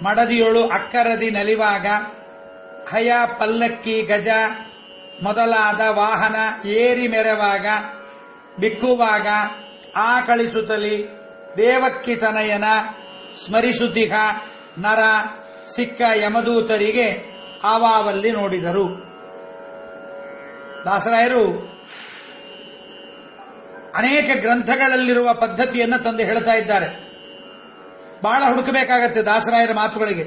ಮಡದಿಯೊಳು ಅಕ್ಕರದಿ ನಲಿವಾಗ, ಹಯ ಪಲ್ಲಕ್ಕಿ ಗಜ ಮೊದಲಾದ ವಾಹನ ಏರಿ ಮೆರೆವಾಗ, ಬಿಕ್ಕುವಾಗ ಆಕಳಿಸುತ್ತಲಿ ದೇವಕ್ಕಿ ತನಯನ ಸ್ಮರಿಸುತಿಹ ನರ ಸಿಕ್ಕ ಯಮದೂತರಿಗೆ ಆವಾವಲ್ಲಿ ನೋಡಿದರು. ದಾಸರಾಯರು ಅನೇಕ ಗ್ರಂಥಗಳಲ್ಲಿರುವ ಪದ್ಧತಿಯನ್ನು ತಂದು ಹೇಳ್ತಾ ಇದ್ದಾರೆ. ಬಹಳ ಹುಡುಕಬೇಕಾಗತ್ತೆ ದಾಸರಾಯರ ಮಾತುಗಳಿಗೆ.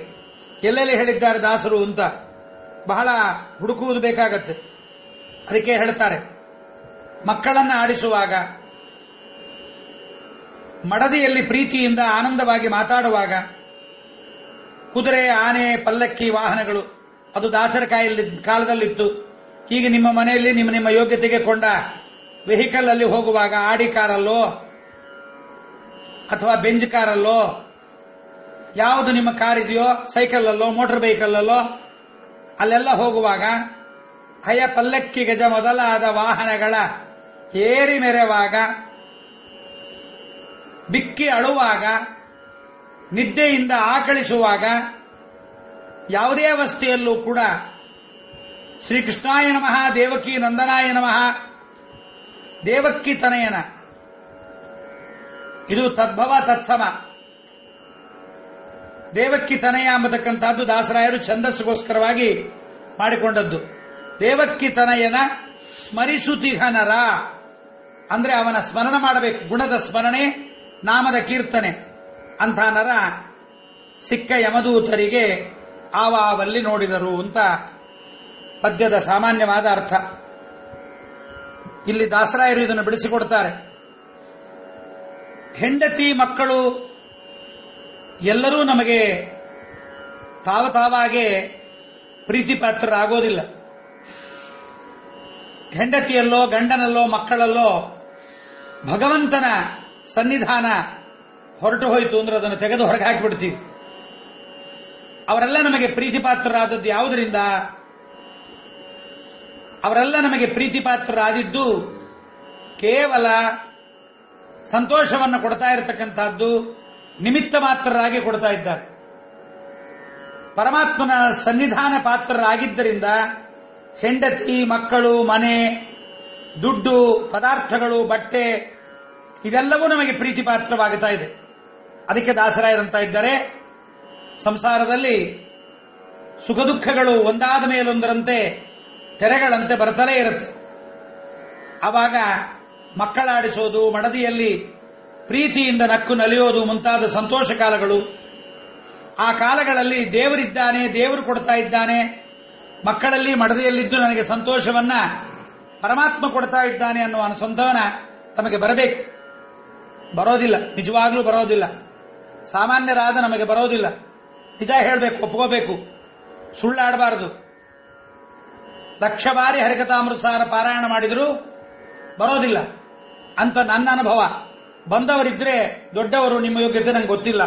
ಎಲ್ಲೆಲ್ಲಿ ಹೇಳಿದ್ದಾರೆ ದಾಸರು ಅಂತ ಬಹಳ ಹುಡುಕುವುದು ಬೇಕಾಗತ್ತೆ. ಅದಕ್ಕೆ ಹೇಳ್ತಾರೆ, ಮಕ್ಕಳನ್ನು ಆಡಿಸುವಾಗ, ಮಡದಿಯಲ್ಲಿ ಪ್ರೀತಿಯಿಂದ ಆನಂದವಾಗಿ ಮಾತಾಡುವಾಗ, ಕುದುರೆ, ಆನೆ, ಪಲ್ಲಕ್ಕಿ ವಾಹನಗಳು ಅದು ದಾಸರ ಕಾಲದಲ್ಲಿತ್ತು. ಈಗ ನಿಮ್ಮ ಮನೆಯಲ್ಲಿ ನಿಮ್ಮ ನಿಮ್ಮ ಯೋಗ್ಯತೆಗೆ ಕೊಂಡ ವೆಹಿಕಲ್ ಅಲ್ಲಿ ಹೋಗುವಾಗ, ಆಡಿ ಕಾರಲ್ಲೋ ಅಥವಾ ಬೆಂಜ್ ಕಾರಲ್ಲೋ, ಯಾವುದು ನಿಮ್ಮ ಕಾರ್ ಇದೆಯೋ, ಸೈಕಲ್ ಅಲ್ಲೋ ಮೋಟಾರ್ ವೆಹಿಕಲ್ ಅಲ್ಲೋ, ಅಲ್ಲೆಲ್ಲ ಹೋಗುವಾಗ ಹಯ ಪಲ್ಲಕ್ಕಿ ಗಜ ಮೊದಲಾದ ವಾಹನಗಳ ಏರಿ ಮೆರೆವಾಗ, ಬಿಕ್ಕಿ ಅಳುವಾಗ, ನಿದ್ದೆಯಿಂದ ಆಕಳಿಸುವಾಗ, ಯಾವುದೇ ಅವಸ್ಥೆಯಲ್ಲೂ ಕೂಡ ಶ್ರೀಕೃಷ್ಣಾಯ ನಮಃ, ದೇವಕಿ ನಂದನಾಯ ನಮಃ, ದೇವಕ್ಕಿ ತನಯನ, ಇದು ತದ್ಭವ ತತ್ಸಮ. ದೇವಕ್ಕಿ ತನಯ ಎಂಬತಕ್ಕಂಥದ್ದು ದಾಸರಾಯರು ಛಂದಸ್ಸಿಗೋಸ್ಕರವಾಗಿ ಮಾಡಿಕೊಂಡದ್ದು. ದೇವಕ್ಕಿ ತನಯನ ಸ್ಮರಿಸುತಿಹನರ ಅಂದ್ರೆ ಅವನ ಸ್ಮರಣ ಮಾಡಬೇಕು. ಗುಣದ ಸ್ಮರಣೆ, ನಾಮದ ಕೀರ್ತನೆ. ಅಂಥ ನರ ಸಿಕ್ಕ ಯಮದೂತರಿಗೆ ಆವಾವಲ್ಲಿ ನೋಡಿದರು ಅಂತ ಪದ್ಯದ ಸಾಮಾನ್ಯವಾದ ಅರ್ಥ. ಇಲ್ಲಿ ದಾಸರಾಯರು ಇದನ್ನು ಬಿಡಿಸಿಕೊಡ್ತಾರೆ. ಹೆಂಡತಿ ಮಕ್ಕಳು ಎಲ್ಲರೂ ನಮಗೆ ತಾವಾಗೆ ಪ್ರೀತಿ ಪಾತ್ರರಾಗೋದಿಲ್ಲ. ಹೆಂಡತಿಯಲ್ಲೋ ಗಂಡನಲ್ಲೋ ಮಕ್ಕಳಲ್ಲೋ ಭಗವಂತನ ಸನ್ನಿಧಾನ ಹೊರಟು ಹೋಯಿತು ಅಂದ್ರೆ ಅದನ್ನು ತೆಗೆದು ಹೊರಗೆ ಹಾಕಿಬಿಡ್ತೀವಿ. ಅವರೆಲ್ಲ ನಮಗೆ ಪ್ರೀತಿ ಪಾತ್ರರಾದದ್ದು ಯಾವುದರಿಂದ? ಅವರೆಲ್ಲ ನಮಗೆ ಪ್ರೀತಿ ಪಾತ್ರರಾದಿದ್ದು ಕೇವಲ ಸಂತೋಷವನ್ನು ಕೊಡ್ತಾ ಇರತಕ್ಕಂಥದ್ದು ನಿಮಿತ್ತ ಮಾತ್ರರಾಗಿ ಕೊಡ್ತಾ ಇದ್ದಾರೆ. ಪರಮಾತ್ಮನ ಸನ್ನಿಧಾನ ಪಾತ್ರರಾಗಿದ್ದರಿಂದ ಹೆಂಡತಿ ಮಕ್ಕಳು ಮನೆ ದುಡ್ಡು ಪದಾರ್ಥಗಳು ಬಟ್ಟೆ ಇವೆಲ್ಲವೂ ನಮಗೆ ಪ್ರೀತಿ ಪಾತ್ರವಾಗುತ್ತಾ ಇದೆ. ಅದಕ್ಕೆ ದಾಸರಾಯರಂತ ಇದ್ದಾರೆ, ಸಂಸಾರದಲ್ಲಿ ಸುಖ ದುಃಖಗಳು ಒಂದಾದ ಮೇಲೊಂದರಂತೆ ತೆರೆಗಳಂತೆ ಬರ್ತಲೇ ಇರುತ್ತೆ. ಆವಾಗ ಮಕ್ಕಳಾಡಿಸೋದು, ಮಡದಿಯಲ್ಲಿ ಪ್ರೀತಿಯಿಂದ ನಕ್ಕು ನಲಿಯೋದು ಮುಂತಾದ ಸಂತೋಷ ಕಾಲಗಳು. ಆ ಕಾಲಗಳಲ್ಲಿ ದೇವರಿದ್ದಾನೆ, ದೇವರು ಕೊಡ್ತಾ ಇದ್ದಾನೆ, ಮಕ್ಕಳಲ್ಲಿ ಮಡದಿಯಲ್ಲಿದ್ದು ನನಗೆ ಸಂತೋಷವನ್ನ ಪರಮಾತ್ಮ ಕೊಡ್ತಾ ಇದ್ದಾನೆ ಅನ್ನುವ ಅನುಸಂಧಾನ ನಮಗೆ ಬರಬೇಕು. ಬರೋದಿಲ್ಲ, ನಿಜವಾಗ್ಲೂ ಬರೋದಿಲ್ಲ. ಸಾಮಾನ್ಯರಾದ ನಮಗೆ ಬರೋದಿಲ್ಲ. ನಿಜ ಹೇಳಬೇಕು, ಒಪ್ಕೋಬೇಕು, ಸುಳ್ಳಾಡಬಾರದು. 1,00,000 ಬಾರಿ ಹರಿಕಥಾಮೃತಸಾರ ಪಾರಾಯಣ ಮಾಡಿದರೂ ಬರೋದಿಲ್ಲ ಅಂತ ನನ್ನ ಅನುಭವ. ಬಂದವರಿದ್ರೆ ದೊಡ್ಡವರು, ನಿಮ್ಮ ಯೋಗ್ಯತೆ ನಂಗೆ ಗೊತ್ತಿಲ್ಲ.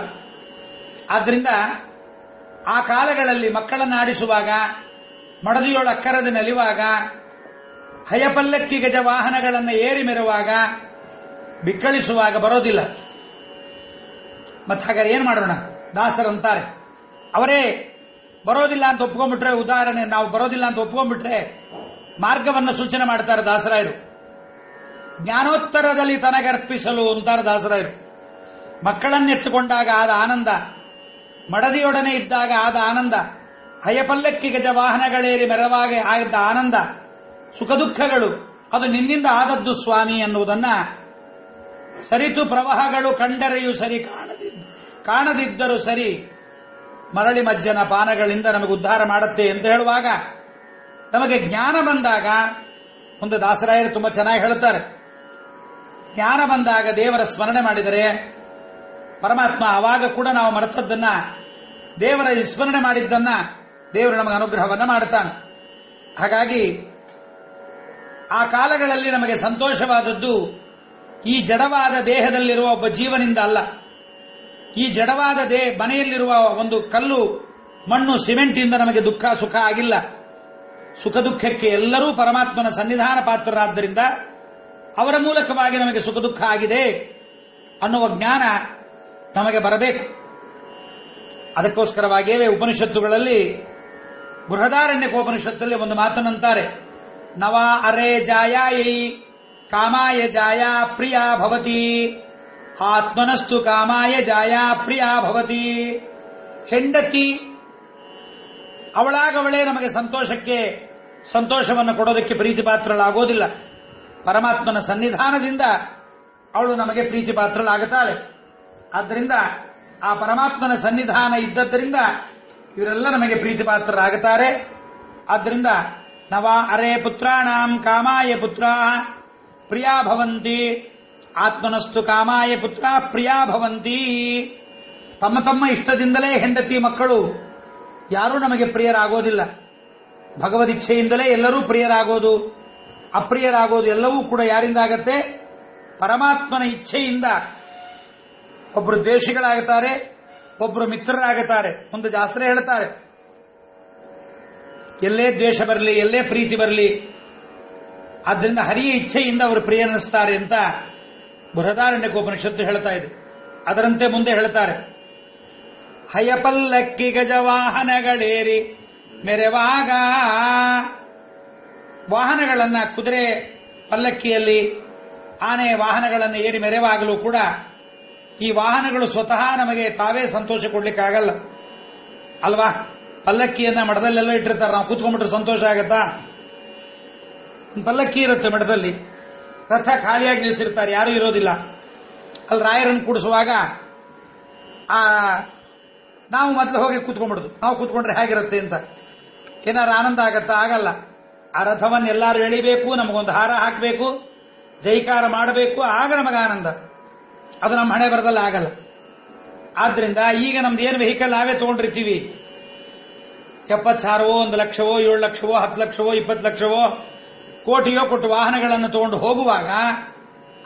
ಆದ್ರಿಂದ ಆ ಕಾಲಗಳಲ್ಲಿ ಮಕ್ಕಳನ್ನು ಆಡಿಸುವಾಗ, ಮಡದಿಯೋಳ ಅಕ್ಕರದ ನಲಿವಾಗ, ಹಯಪಲ್ಲಕ್ಕಿ ಗಜ ವಾಹನಗಳನ್ನು ಏರಿ ಮೆರುವಾಗ, ಬಿಕ್ಕಳಿಸುವಾಗ ಬರೋದಿಲ್ಲ. ಮತ್ತೆ ಹಾಗಾದ್ರೆ ಏನ್ ಮಾಡೋಣ? ದಾಸರಂತಾರೆ, ಅವರೇ ಬರೋದಿಲ್ಲ ಅಂತ ಒಪ್ಕೊಂಡ್ಬಿಟ್ರೆ, ಉದಾಹರಣೆ ನಾವು ಬರೋದಿಲ್ಲ ಅಂತ ಒಪ್ಕೊಂಡ್ಬಿಟ್ರೆ ಮಾರ್ಗವನ್ನು ಸೂಚನೆ ಮಾಡ್ತಾರೆ ದಾಸರಾಯರು. ಜ್ಞಾನೋತ್ತರದಲ್ಲಿ ತನಗರ್ಪಿಸಲು ಅಂತಾರೆ ದಾಸರಾಯರು. ಮಕ್ಕಳನ್ನೆತ್ತುಕೊಂಡಾಗ ಆದ ಆನಂದ, ಮಡದಿಯೊಡನೆ ಇದ್ದಾಗ ಆದ ಆನಂದ, ಹಯಪಲ್ಲಕ್ಕಿ ಗಜ ವಾಹನಗಳೇರಿ ಮೆರವಾಗ ಆದ ಆನಂದ, ಸುಖ ದುಃಖಗಳು ಅದು ನಿನ್ನಿಂದ ಆದದ್ದು ಸ್ವಾಮಿ ಅನ್ನುವುದನ್ನ ಸರಿತು ಪ್ರವಾಹಗಳು ಕಂಡರೆಯೂ ಸರಿ, ಕಾಣದಿದ್ದರೂ ಸರಿ, ಮರಳಿ ಮಜ್ಜನ ಪಾನಗಳಿಂದ ನಮಗೆ ಉದ್ಧಾರ ಮಾಡುತ್ತೆ ಅಂತ ಹೇಳುವಾಗ ನಮಗೆ ಜ್ಞಾನ ಬಂದಾಗ, ಒಂದು ದಾಸರಾಯರು ತುಂಬಾ ಚೆನ್ನಾಗಿ ಹೇಳುತ್ತಾರೆ, ಜ್ಞಾನ ಬಂದಾಗ ದೇವರ ಸ್ಮರಣೆ ಮಾಡಿದರೆ ಪರಮಾತ್ಮ ಆವಾಗ ಕೂಡ ನಾವು ಮರೆತದ್ದನ್ನ, ದೇವರ ವಿಸ್ಮರಣೆ ಮಾಡಿದ್ದನ್ನ ದೇವರು ನಮಗೆ ಅನುಗ್ರಹವನ್ನ ಮಾಡುತ್ತಾನೆ. ಹಾಗಾಗಿ ಆ ಕಾಲಗಳಲ್ಲಿ ನಮಗೆ ಸಂತೋಷವಾದದ್ದು ಈ ಜಡವಾದ ದೇಹದಲ್ಲಿರುವ ಒಬ್ಬ ಜೀವನಿಂದ ಅಲ್ಲ. ಈ ಜಡವಾದ ಮನೆಯಲ್ಲಿರುವ ಒಂದು ಕಲ್ಲು ಮಣ್ಣು ಸಿಮೆಂಟ್ ಇಂದ ನಮಗೆ ದುಃಖ ಸುಖ ಆಗಿಲ್ಲ. ಸುಖ ದುಃಖಕ್ಕೆ ಎಲ್ಲರೂ ಪರಮಾತ್ಮನ ಸನ್ನಿಧಾನ ಪಾತ್ರರಾದ್ದರಿಂದ ಅವರ ಮೂಲಕವಾಗಿ ನಮಗೆ ಸುಖ ದುಃಖ ಆಗಿದೆ ಅನ್ನುವ ಜ್ಞಾನ ನಮಗೆ ಬರಬೇಕು. ಅದಕ್ಕೋಸ್ಕರವಾಗಿಯೇ ಉಪನಿಷತ್ತುಗಳಲ್ಲಿ ಬೃಹದಾರಣ್ಯಕೋಪನಿಷತ್ತಲ್ಲಿ ಒಂದು ಮಾತನ್ನಂತಾರೆ, ನವ ಅರೆ ಜಾಯಾಯೈ ಕಾಮಾಯ ಜಾಯಾ ಪ್ರಿಯಾ ಭವತಿ, ಆತ್ಮನಸ್ತು ಕಾಮಾಯ ಜಾಯಾ ಪ್ರಿಯಾ ಭವತಿ. ಹೆಂಡತಿ ಅವಳಾಗವಳೇ ನಮಗೆ ಸಂತೋಷವನ್ನು ಕೊಡೋದಕ್ಕೆ ಪ್ರೀತಿ ಪಾತ್ರಳಾಗೋದಿಲ್ಲ. ಪರಮಾತ್ಮನ ಸನ್ನಿಧಾನದಿಂದ ಅವಳು ನಮಗೆ ಪ್ರೀತಿ ಪಾತ್ರಳಾಗುತ್ತಾಳೆ. ಆದ್ದರಿಂದ ಆ ಪರಮಾತ್ಮನ ಸನ್ನಿಧಾನ ಇದ್ದದ್ದರಿಂದ ಇವರೆಲ್ಲ ನಮಗೆ ಪ್ರೀತಿ ಪಾತ್ರರಾಗುತ್ತಾರೆ. ಆದ್ದರಿಂದ ನವ ಅರೆ ಪುತ್ರಾಣಾಂ ಕಾಮಾಯ ಪುತ್ರ ಪ್ರಿಯಾ ಭವಂತಿ, ಆತ್ಮನಸ್ತು ಕಾಮಾಯ ಪುತ್ರ ಪ್ರಿಯಾ ಭವಂತಿ. ತಮ್ಮ ತಮ್ಮ ಇಷ್ಟದಿಂದಲೇ ಹೆಂಡತಿ ಮಕ್ಕಳು ಯಾರೂ ನಮಗೆ ಪ್ರಿಯರಾಗೋದಿಲ್ಲ. ಭಗವದಿಚ್ಛೆಯಿಂದಲೇ ಎಲ್ಲರೂ ಪ್ರಿಯರಾಗೋದು, ಅಪ್ರಿಯರಾಗೋದು ಎಲ್ಲವೂ ಕೂಡ ಯಾರಿಂದ ಆಗತ್ತೆ? ಪರಮಾತ್ಮನ ಇಚ್ಛೆಯಿಂದ. ಒಬ್ಬರು ದ್ವೇಷಿಗಳಾಗುತ್ತಾರೆ, ಒಬ್ಬರು ಮಿತ್ರರಾಗುತ್ತಾರೆ. ಒಂದು ದಾಸರೇ ಹೇಳ್ತಾರೆ, ಎಲ್ಲೇ ದ್ವೇಷ ಬರಲಿ, ಎಲ್ಲೇ ಪ್ರೀತಿ ಬರಲಿ, ಆದ್ದರಿಂದ ಹರಿಯ ಇಚ್ಛೆಯಿಂದ ಅವರು ಪ್ರಿಯನಿಸ್ತಾರೆ ಅಂತ ಬೃಹದಾರಣ್ಯಕೋಪನಿಷತ್ತು ಹೇಳ್ತಾ ಇದೆ. ಅದರಂತೆ ಮುಂದೆ ಹೇಳ್ತಾರೆ, ಹಯಪಲ್ಲಕ್ಕಿ ಗಜವಾಹನಗಳೇರಿ ಮೆರೆವಾಗ. ವಾಹನಗಳನ್ನ, ಕುದುರೆ ಪಲ್ಲಕ್ಕಿಯಲ್ಲಿ ಆನೆ ವಾಹನಗಳನ್ನು ಏರಿ ಮೆರೆವಾಗಲೂ ಕೂಡ ಈ ವಾಹನಗಳು ಸ್ವತಃ ನಮಗೆ ತಾವೇ ಸಂತೋಷ ಕೊಡ್ಲಿಕ್ಕಾಗಲ್ಲ ಅಲ್ವಾ? ಪಲ್ಲಕ್ಕಿಯನ್ನ ಮಠದಲ್ಲೆಲ್ಲ ಇಟ್ಟಿರ್ತಾರೆ, ನಾವು ಕೂತ್ಕೊಂಡ್ಬಿಟ್ರೆ ಸಂತೋಷ ಆಗತ್ತಾ? ಪಲ್ಲಕ್ಕಿ ಇರುತ್ತೆ ಮಠದಲ್ಲಿ, ರಥ ಖಾಲಿಯಾಗಿ ನಿಲ್ಲಿಸಿರ್ತಾರೆ, ಯಾರೂ ಇರೋದಿಲ್ಲ. ಅಲ್ಲಿ ರಾಯರನ್ನು ಕೂಡಿಸುವಾಗ ನಾವು ಮೊದಲು ಹೋಗಿ ಕೂತ್ಕೊಂಡ್ಬಿಡುದು, ನಾವು ಕೂತ್ಕೊಂಡ್ರೆ ಹೇಗಿರುತ್ತೆ ಅಂತ. ಏನಾರು ಆನಂದ ಆಗತ್ತಾ? ಆಗಲ್ಲ. ಆ ರಥವನ್ನು ಎಲ್ಲರೂ ಎಳಿಬೇಕು, ನಮಗೊಂದು ಹಾರ ಹಾಕಬೇಕು, ಜೈಕಾರ ಮಾಡಬೇಕು, ಆಗ ನಮಗೆ ಆನಂದ. ಅದು ನಮ್ಮ ಹಣೆ ಬರದಲ್ಲಿ ಆಗಲ್ಲ. ಆದ್ರಿಂದ ಈಗ ನಮ್ದು ಏನು ವೆಹಿಕಲ್ ನಾವೇ ತಗೊಂಡಿರ್ತೀವಿ, 70,000ವೋ 1 ಲಕ್ಷವೋ 7 ಲಕ್ಷವೋ 10 ಲಕ್ಷವೋ 20 ಲಕ್ಷವೋ ಕೋಟಿಯೋ ಕೊಟ್ಟು ವಾಹನಗಳನ್ನು ತಗೊಂಡು ಹೋಗುವಾಗ,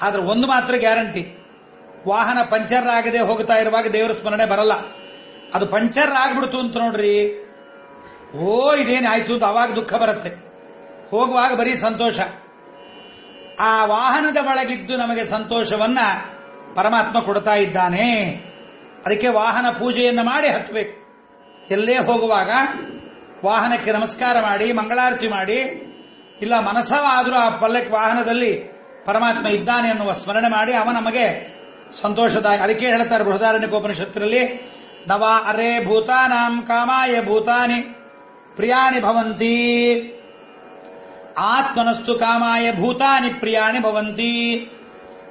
ಆದ್ರೆ ಒಂದು ಮಾತ್ರ ಗ್ಯಾರಂಟಿ, ವಾಹನ ಪಂಚರ್ ಆಗದೆ ಹೋಗ್ತಾ ಇರುವಾಗ ದೇವರ ಸ್ಮರಣೆ ಬರಲ್ಲ. ಅದು ಪಂಚರ್ ಆಗ್ಬಿಡ್ತು ಅಂತ ನೋಡ್ರಿ, ಇದೇನು ಆಯ್ತು ಅಂತ ಅವಾಗ ದುಃಖ ಬರುತ್ತೆ. ಹೋಗುವಾಗ ಬರೀ ಸಂತೋಷ. ಆ ವಾಹನದ ಒಳಗಿದ್ದು ನಮಗೆ ಸಂತೋಷವನ್ನ ಪರಮಾತ್ಮ ಕೊಡ್ತಾ ಇದ್ದಾನೆ. ಅದಕ್ಕೆ ವಾಹನ ಪೂಜೆಯನ್ನು ಮಾಡಿ ಹತ್ತಬೇಕು. ಎಲ್ಲೇ ಹೋಗುವಾಗ ವಾಹನಕ್ಕೆ ನಮಸ್ಕಾರ ಮಾಡಿ, ಮಂಗಳಾರತಿ ಮಾಡಿ, ಇಲ್ಲ ಮನಸ್ಸವಾದರೂ ಆ ಪಲ್ಲಕ್ಕಿ ವಾಹನದಲ್ಲಿ ಪರಮಾತ್ಮ ಇದ್ದಾನೆ ಅನ್ನುವ ಸ್ಮರಣೆ ಮಾಡಿ ಅವ ನಮಗೆ ಸಂತೋಷದಾಯ. ಅದಕ್ಕೆ ಹೇಳ್ತಾರೆ ಬೃಹದಾರಣ್ಯಕೋಪನಿಷತ್ತಿನಲ್ಲಿ, ನವ ಅರೇ ಭೂತಾನಾಂ ಕಾಮಾಯ ಭೂತಾನಿ ಪ್ರಿಯಾಣಿ ಭವಂತಿ, ಆತ್ಮನಸ್ತು ಕಾಮಾಯ ಭೂತಾನಿ ಪ್ರಿಯಾಣಿ ಭವಂತಿ.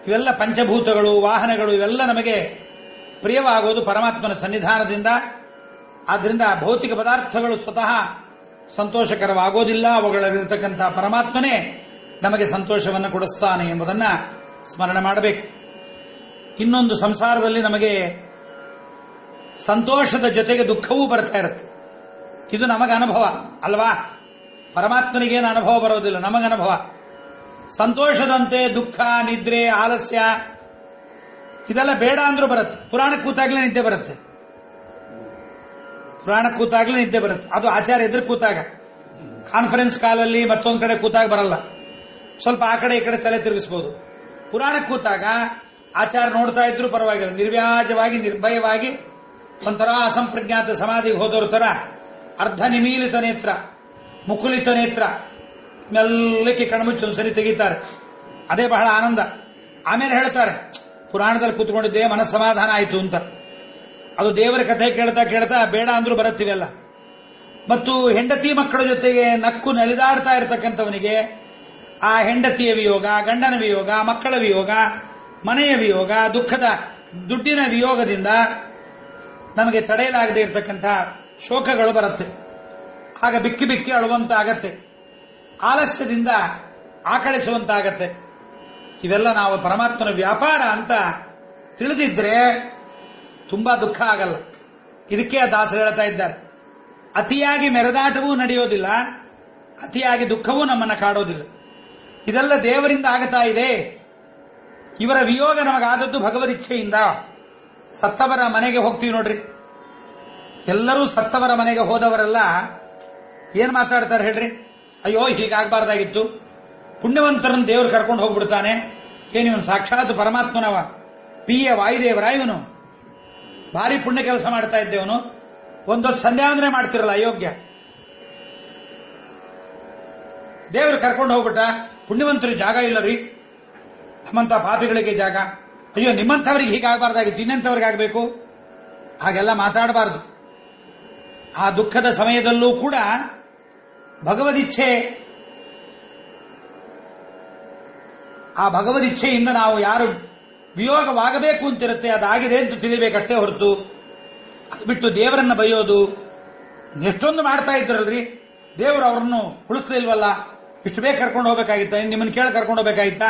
ಇವೆಲ್ಲ ಪಂಚಭೂತಗಳು, ವಾಹನಗಳು, ಇವೆಲ್ಲ ನಮಗೆ ಪ್ರಿಯವಾಗುವುದು ಪರಮಾತ್ಮನ ಸನ್ನಿಧಾನದಿಂದ. ಆದ್ದರಿಂದ ಭೌತಿಕ ಪದಾರ್ಥಗಳು ಸ್ವತಃ ಸಂತೋಷಕರವಾಗೋದಿಲ್ಲ, ಅವುಗಳಲ್ಲಿರತಕ್ಕಂತಹ ಪರಮಾತ್ಮನೇ ನಮಗೆ ಸಂತೋಷವನ್ನು ಕೊಡಿಸ್ತಾನೆ ಎಂಬುದನ್ನ ಸ್ಮರಣೆ ಮಾಡಬೇಕು. ಇನ್ನೊಂದು, ಸಂಸಾರದಲ್ಲಿ ನಮಗೆ ಸಂತೋಷದ ಜೊತೆಗೆ ದುಃಖವೂ ಬರ್ತಾ ಇರುತ್ತೆ. ಇದು ನಮಗೆ ಅನುಭವ ಅಲ್ವಾ? ಪರಮಾತ್ಮನಿಗೇನು ಅನುಭವ ಬರೋದಿಲ್ಲ, ನಮಗನುಭವ. ಸಂತೋಷದಂತೆ ದುಃಖ, ನಿದ್ರೆ, ಆಲಸ್ಯ ಇದೆಲ್ಲ ಬೇಡ ಅಂದ್ರೂ ಬರುತ್ತೆ. ಪುರಾಣಕ್ಕೆ ಕೂತಾಗ್ಲೇ ನಿದ್ದೆ ಬರುತ್ತೆ, ಪುರಾಣಕ್ಕೆ ಕೂತಾಗ್ಲೇ ನಿದ್ದೆ ಬರುತ್ತೆ. ಅದು ಆಚಾರ್ಯ ಎದುರು ಕೂತಾಗ, ಕಾನ್ಫರೆನ್ಸ್ ಕಾಲಲ್ಲಿ ಮತ್ತೊಂದು ಕಡೆ ಕೂತಾಗ ಬರಲ್ಲ. ಸ್ವಲ್ಪ ಆ ಕಡೆ ಈ ಕಡೆ ತಲೆ ತಿರುಗಿಸಬಹುದು. ಪುರಾಣಕ್ಕೆ ಕೂತಾಗ ಆಚಾರ್ಯ ನೋಡ್ತಾ ಇದ್ರು ಪರವಾಗಿಲ್ಲ, ನಿರ್ವ್ಯಾಜವಾಗಿ ನಿರ್ಭಯವಾಗಿ ಒಂಥರ ಅಸಂಪ್ರಜ್ಞಾತ ಸಮಾಧಿಗೆ ಹೋದವ್ರ ತರ ಅರ್ಧ ನಿಮೀಲಿತ ನೇತ್ರ, ಮುಕುಲಿತ ನೇತ್ರ, ಮೆಲ್ಲಕ್ಕೆ ಕಣ್ಮುಚ್ಚಿ ಒಂದ್ಸರಿ ತೆಗಿತಾರೆ. ಅದೇ ಬಹಳ ಆನಂದ. ಆಮೇಲೆ ಹೇಳ್ತಾರೆ, ಪುರಾಣದಲ್ಲಿ ಕೂತ್ಕೊಂಡಿದ್ದೆ ಮನಸ್ಸಮಾಧಾನ ಆಯಿತು ಅಂತ. ಅದು ದೇವರ ಕಥೆ ಕೇಳ್ತಾ ಕೇಳ್ತಾ ಬೇಡ ಅಂದ್ರೂ ಬರುತ್ತಿವೆಲ್ಲ. ಮತ್ತು ಹೆಂಡತಿ ಮಕ್ಕಳ ಜೊತೆಗೆ ನಕ್ಕು ನಲಿದಾಡ್ತಾ ಇರತಕ್ಕಂಥವನಿಗೆ ಆ ಹೆಂಡತಿಯ ವಿಯೋಗ, ಗಂಡನ ವಿಯೋಗ, ಮಕ್ಕಳ ವಿಯೋಗ, ಮನೆಯ ವಿಯೋಗ, ದುಡ್ಡಿನ ವಿಯೋಗದಿಂದ ನಮಗೆ ತಡೆಯಲಾಗದೇ ಇರತಕ್ಕಂಥ ಶೋಕಗಳು ಬರುತ್ತೆ. ಆಗ ಬಿಕ್ಕಿ ಬಿಕ್ಕಿ ಅಳುವಂತಾಗತ್ತೆ, ಆಲಸ್ಯದಿಂದ ಆಕಳಿಸುವಂತಾಗತ್ತೆ. ಇವೆಲ್ಲ ನಾವು ಪರಮಾತ್ಮನ ವ್ಯಾಪಾರ ಅಂತ ತಿಳಿದಿದ್ರೆ ತುಂಬಾ ದುಃಖ ಆಗಲ್ಲ. ಇದಕ್ಕೆ ಆ ದಾಸರು ಹೇಳ್ತಾ ಇದ್ದಾರೆ, ಅತಿಯಾಗಿ ಮೆರೆದಾಟವೂ ನಡೆಯೋದಿಲ್ಲ, ಅತಿಯಾಗಿ ದುಃಖವೂ ನಮ್ಮನ್ನ ಕಾಡೋದಿಲ್ಲ. ಇದೆಲ್ಲ ದೇವರಿಂದ ಆಗತಾ ಇದೆ. ಇವರ ವಿಯೋಗ ನಮಗಾದದ್ದು ಭಗವದಿಚ್ಛೆಯಿಂದ. ಸತ್ತವರ ಮನೆಗೆ ಹೋಗ್ತೀವಿ ನೋಡ್ರಿ, ಎಲ್ಲರೂ ಸತ್ತವರ ಮನೆಗೆ ಹೋದವರೆಲ್ಲ ಏನ್ ಮಾತಾಡ್ತಾರೆ ಹೇಳ್ರಿ? ಅಯ್ಯೋ ಹೀಗಾಗಬಾರ್ದಾಗಿತ್ತು, ಪುಣ್ಯವಂತರನ್ನು ದೇವರು ಕರ್ಕೊಂಡು ಹೋಗ್ಬಿಡ್ತಾನೆ, ಏನಿವನು ಸಾಕ್ಷಾತ್ ಪರಮಾತ್ಮನವ, ಪಿಯ ವಾಯುದೇವರ, ಇವನು ಭಾರಿ ಪುಣ್ಯ ಕೆಲಸ ಮಾಡ್ತಾ ಇದ್ದೇವನು, ಒಂದೊತ್ತು ಸಂಧ್ಯಾವಂದನೆ ಮಾಡ್ತಿರಲ್ಲ ಅಯೋಗ್ಯ, ದೇವರು ಕರ್ಕೊಂಡು ಹೋಗ್ಬಿಟ್ಟ, ಪುಣ್ಯವಂತರಿಗೆ ಜಾಗ ಇಲ್ಲ ರೀ, ನಮ್ಮಂತ ಪಾಪಿಗಳಿಗೆ ಜಾಗ, ಅಯ್ಯೋ ನಿಮ್ಮಂಥವ್ರಿಗೆ ಹೀಗಾಗಬಾರ್ದಾಗಿತ್ತು, ಇನ್ನೆಂಥವ್ರಿಗೆ ಆಗಬೇಕು, ಹಾಗೆಲ್ಲ ಮಾತಾಡಬಾರದು. ಆ ದುಃಖದ ಸಮಯದಲ್ಲೂ ಕೂಡ ಭಗವದಿಚ್ಛೆ, ಆ ಭಗವದಿಚ್ಛೆಯಿಂದ ನಾವು ಯಾರು ವಿಯೋಗವಾಗಬೇಕು ಅಂತಿರುತ್ತೆ ಅದಾಗಿದೆ ಅಂತ ತಿಳಿಬೇಕಷ್ಟೇ ಹೊರತು ಅದು ಬಿಟ್ಟು ದೇವರನ್ನ ಬೈಯೋದು ಎಷ್ಟೊಂದು ಮಾಡ್ತಾ ಇದ್ರಲ್ರಿ. ದೇವರು ಅವರನ್ನು ಉಳಿಸ್ಲಿಲ್ವಲ್ಲ, ಇಷ್ಟು ಬೇಗ ಕರ್ಕೊಂಡು ಹೋಗ್ಬೇಕಾಗಿತ್ತ, ನಿಮ್ಮನ್ನು ಕೇಳಿ ಕರ್ಕೊಂಡು ಹೋಗ್ಬೇಕಾಗಿತ್ತಾ,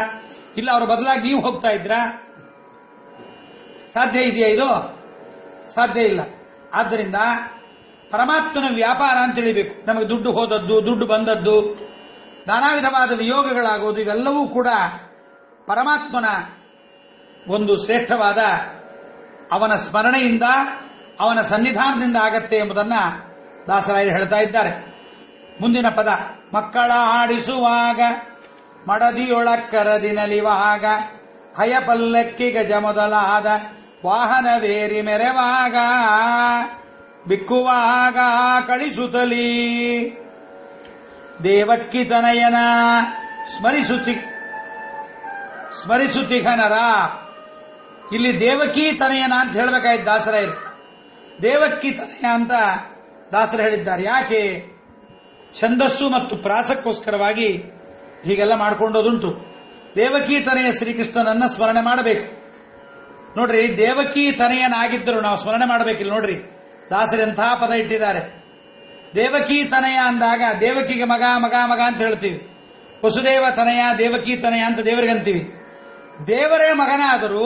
ಇಲ್ಲ ಅವ್ರ ಬದಲಾಗಿ ನೀವು ಹೋಗ್ತಾ ಇದ್ರಾ? ಸಾಧ್ಯ ಇದೆಯಾ ಇದು? ಸಾಧ್ಯ ಇಲ್ಲ. ಆದ್ದರಿಂದ ಪರಮಾತ್ಮನ ವ್ಯಾಪಾರ ಅಂತ ತಿಳಿಬೇಕು. ನಮಗೆ ದುಡ್ಡು ಹೋದದ್ದು, ದುಡ್ಡು ಬಂದದ್ದು, ನಾನಾ ವಿಧವಾದ ವಿಯೋಗಗಳಾಗೋದು, ಇವೆಲ್ಲವೂ ಕೂಡ ಪರಮಾತ್ಮನ ಒಂದು ಶ್ರೇಷ್ಠವಾದ ಅವನ ಸ್ಮರಣೆಯಿಂದ, ಅವನ ಸನ್ನಿಧಾನದಿಂದ ಆಗತ್ತೆ ಎಂಬುದನ್ನ ದಾಸರಾಯರು ಹೇಳ್ತಾ ಇದ್ದಾರೆ. ಮುಂದಿನ ಪದ, ಮಕ್ಕಳ ಆಡಿಸುವಾಗ ಮಡದಿಯೊಳಕ್ಕರದಿ ನಲಿವಾಗ ಹಯ ಪಲ್ಲಕ್ಕಿ ಗಜ ಮೊದಲಾದ ವಾಹನವೇರಿ ಮೆರೆವಾಗ ಬಿಕ್ಕುವಾಗ ಕಳಿಸುತ್ತಲೀ ದೇವಕ್ಕಿ ತನಯನ ಸ್ಮರಿಸುತ್ತಿಘನರ. ಇಲ್ಲಿ ದೇವಕಿ ತನಯನ ಅಂತ ಹೇಳಬೇಕಾಯ್ತು ದಾಸರಾಯರು. ದೇವಕ್ಕಿ ತನಯ ಅಂತ ದಾಸರು ಹೇಳಿದ್ದಾರೆ. ಯಾಕೆ? ಛಂದಸ್ಸು ಮತ್ತು ಪ್ರಾಸಕ್ಕೋಸ್ಕರವಾಗಿ ಹೀಗೆಲ್ಲ ಮಾಡಿಕೊಂಡೋದುಂಟು. ದೇವಕಿ ತನಯ ಶ್ರೀಕೃಷ್ಣನನ್ನ ಸ್ಮರಣೆ ಮಾಡಬೇಕು. ನೋಡ್ರಿ, ದೇವಕಿ ತನಯನಾಗಿದ್ದರು ನಾವು ಸ್ಮರಣೆ ಮಾಡಬೇಕಿಲ್ಲ. ನೋಡ್ರಿ ದಾಸರೆಂಥ ಪದ ಇಟ್ಟಿದ್ದಾರೆ. ದೇವಕಿ ತನಯ ಅಂದಾಗ ದೇವಕಿಗೆ ಮಗ ಮಗ ಮಗ ಅಂತ ಹೇಳ್ತೀವಿ. ವಸುದೇವ ತನಯ, ದೇವಕಿ ತನಯ ಅಂತ ದೇವರಿಗಂತೀವಿ. ದೇವರೇ ಮಗನಾದರೂ